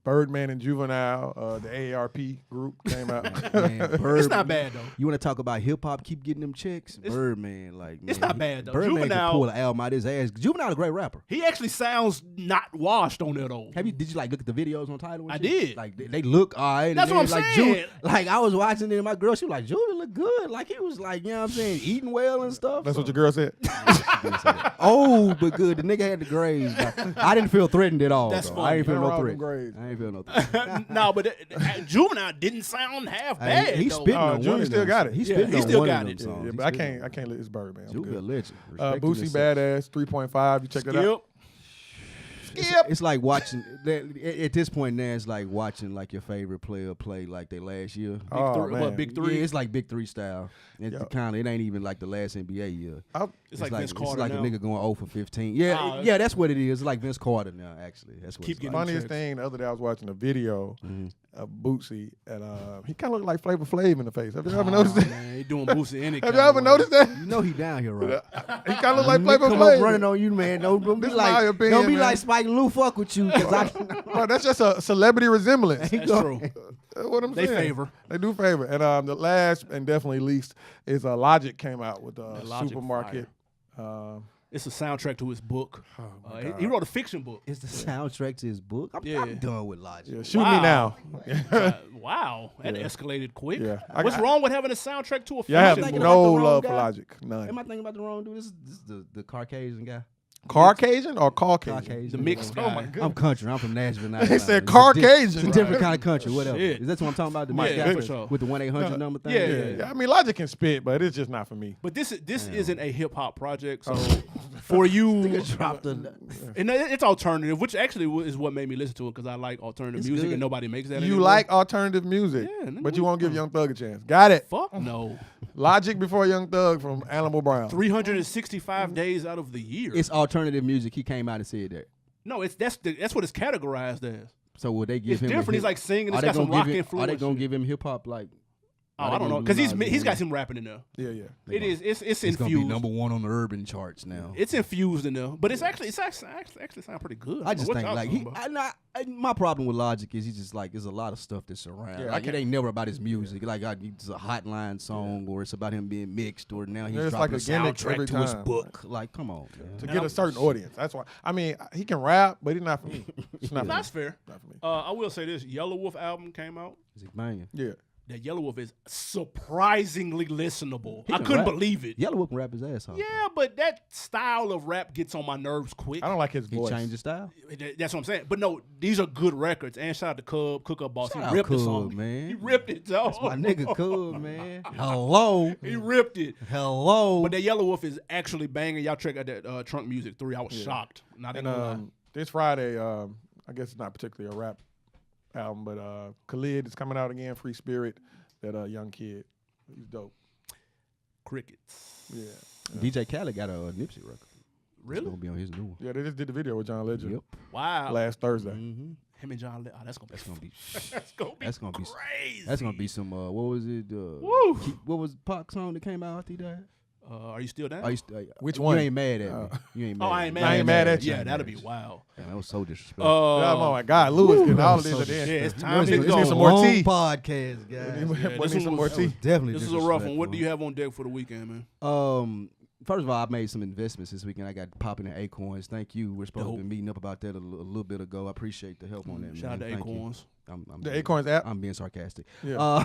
Birdman and Juvenile, the AARP group came out. Man, It's not bad though. You want to talk about hip hop? Keep getting them checks. Birdman, like man, it's not bad, though. Birdman Juvenile- can pull an album out his ass. Juvenile a great rapper. He actually sounds not washed on that though. Did you like look at the videos on Tidal? and I shit? did. Like they look all right. That's and what then, I'm like, saying. Like I was watching it, and my girl, she was like, Juvenile look good. Like he was like, you know what I'm saying, eating well and stuff. That's what your girl said. Old but good. The nigga had the grades. I didn't feel threatened at all. That's though. funny. I ain't feel Nothing no wrong threat. with them grades. I ain't feel no threat. No, but Juvenile didn't sound half bad. He though. spitting on Junior one of still them got songs. it. He Yeah, spitting he on still one got of it. them songs. Yeah, He but I spitting can't let this Birdman. I'm Juve a good. legend. Respect him Boosie as such. Badass 3.5. You check that out. It's like watching at this point now. It's like watching like your favorite player play like their last year. Big Three. Yeah, it's like Big Three style. And it ain't even like the last NBA year. It's like Vince Carter It's like now. a nigga going 0 for 15. Yeah, that's what it is. It's like Vince Carter now. Actually, that's what. Keep it's getting like. Funniest checks. thing, the other day I was watching a video of Boosie, and he kind of looked like Flavor Flav in the face. Have you ever noticed that? Man, he doing Boosie any Have kind you ever of way. noticed that? You know he down here, right? He kind of look like Flavor Come up Flav. running on you, man. Don't be This is my like opinion, don't be man. like Spike Lee. Fuck with you, because I. Bro, that's just a celebrity resemblance. That's true. That's what I'm They saying. favor. They do favor. And the last and definitely least is Logic came out with Logic Supermarket. It's a soundtrack to his book. my He- God. he wrote a fiction book. It's the soundtrack to his book. Yeah. I'm done with Logic. Yeah, shoot Wow. me now. Wow, that escalated quick. Yeah. What's wrong with having a soundtrack to a Yeah, I have fiction thinking book? about no the wrong love for guy. Logic. None. Am I thinking about the wrong dude? This is the Caucasian guy. Caucasian or Caucasian? Caucasian. The mixed Oh my guy. goodness. I'm country. I'm from Nashville. Now. They said It's Caucasian. a different kind of country. Whatever. Shit. Is that what I'm talking about? The My mixed guy goodness. For sure. with the 1-800 number thing. Yeah. I mean, Logic can spit, but it's just not for me. But this Damn. isn't a hip hop project, so for you, Dropped the. and it's alternative, which actually is what made me listen to it because I like alternative It's music good. and nobody makes that. You anymore. like alternative music, Yeah, nigga, but you what won't you give Young Thug a chance. Got it. Fuck no. Logic before Young Thug from Alamo Brown. 365 days out of the year. It's alternative music. He came out and said that. No, that's what it's categorized as. So will they give It's him? different. He's like singing. It's Are they got some gonna rock give him? influence. Are they gonna give him hip hop like? Oh, I don't know because he's got some rapping in there. Yeah. It's It's gonna be infused. #1 on the urban charts now. It's infused in there, but it's actually sound pretty good. I just What think y'all like talking about? my problem with Logic is he's just like there's a lot of stuff that's around. Yeah, I Like it can't- ain't never about his music. Like it's a hotline song or it's about him being mixed or now he's It's dropping like a a gimmick soundtrack every to his time. book. Like come on, man. To get a certain audience. That's why. I mean, he can rap, but he's not for me. It's not for me. That's fair. Not for me. I will say this: Yellow Wolf album came out. Is he banging? Yeah. That Yellow Wolf is surprisingly listenable. He I can couldn't rap. believe it. Yellow Wolf can rap his ass off. Yeah, but that style of rap gets on my nerves quick. I don't like his He voice. changed his style. That's what I'm saying. But no, these are good records. And shout out to Cub, Cook Up Boss. Shout He out ripped the Cub, song. man. He ripped it, dog. That's my nigga Cool, man. Hello. He ripped it. Hello. But that Yellow Wolf is actually banging. Y'all check out that Trunk Music 3. I was shocked. Not And even gonna lie. this Friday, I guess it's not particularly a rap album, but Khalid is coming out again. Free Spirit, that young kid. He's dope. Crickets. Yeah. DJ Khaled got a Nipsey record. It's Really? gonna be on his new one. Yeah, they just did the video with John Legend Yep. Wow. last Thursday. Mm-hmm. Him and John. That's gonna be. That's gonna be. That's gonna be. That's gonna be. crazy. That's gonna be some. What was it? Woo. What was Pac's song that came out after he died? Are you still down? Are you, Which you one? ain't mad at me. You ain't mad. Oh, I at ain't me. mad. I ain't mad at you. Yeah, that'd be wild. Man, that was so disrespectful. Oh my God, Lewis getting all of these at the Yeah, end. it's time We to need go. some more Long tea. podcast, guys. We Yeah, need this some more was- tea. Definitely. This is a rough one. What disrespectful. do you have on deck for the weekend, man? First of all, I made some investments this weekend. I got popping in Acorns. Thank you. We're supposed to Dope. be meeting up about that a little bit ago. I appreciate the help on that, Shout out man. to Thank you. Acorns. I'm The being- Acorns app. I'm being sarcastic. Yeah.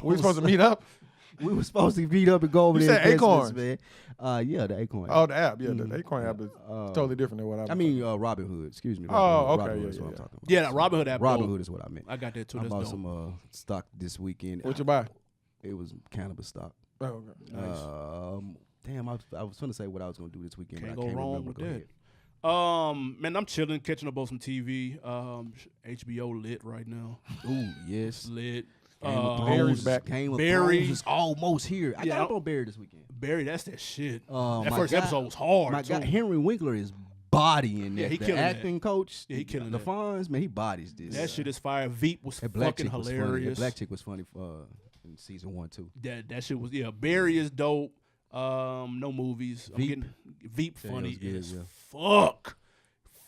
We supposed to meet up. We were supposed to meet up and go over You there. said Acorns. man. Yeah, the Acorn. Oh, the app. Yeah, the Mhm. Acorn app is Uh, totally different than what I mean, Robin Hood. Excuse me. Oh, Robin okay, Hood yeah, is what yeah, I'm talking about. Yeah, that Robin Hood app. Robin dope. Hood is what I meant. I got that too. I That's bought dope. some stock this weekend. What you buy? It was cannabis stock. Oh, okay. Nice. Damn, I was trying to say what I was gonna do this weekend. Can't but go I can't wrong remember. with Go that. ahead. Man, I'm chilling, catching up on some TV. HBO lit right now. Ooh, yes. Lit. Game of Barry's Thrones. back. Game of Barry. Thrones is almost here. I Yeah, got up on Barry this weekend. Barry, that's that shit. that my first guy- episode was hard. My too. guy Henry Winkler is bodying Yeah, that. he The killing that. acting coach. Yeah, he killing the that. Fonz, man, he bodies this. That shit is fire. Veep was That black fucking chick was funny. That hilarious. black chick was funny in season 1 too. That shit was Barry is dope. No movies. I'm Veep. getting Veep Yeah, it funny was good, as yeah. fuck.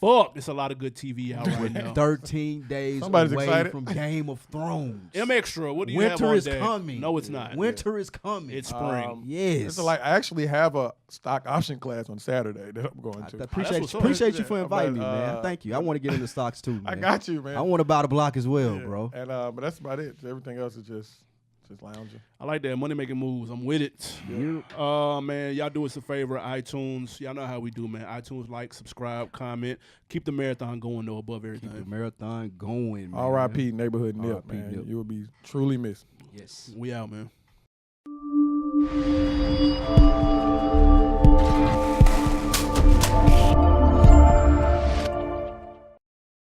It's a lot of good TV out right now. 13 days Somebody's away excited. from Game of Thrones. M Extra. What do you have Winter on is deck? coming. No, it's not. Winter is coming. It's spring. yes. It's like I actually have a stock option class on Saturday that I'm going I to. appreciate what's you. up. Appreciate you for Yeah, inviting but, me, man. Thank you. I want to get into stocks too, man. I got you, man. I want to buy the block as well, Yeah. bro. And but that's about it. Everything else is just lounging. I like that money making moves. I'm with it. Man, y'all do us a favor. iTunes. Y'all know how we do, man. iTunes, like, subscribe, comment. Keep the marathon going though above everything. Keep the marathon going, man. R.I.P. Neighborhood Nip, R.I.P. man. Nip. You will be truly missed. Yes. We out, man.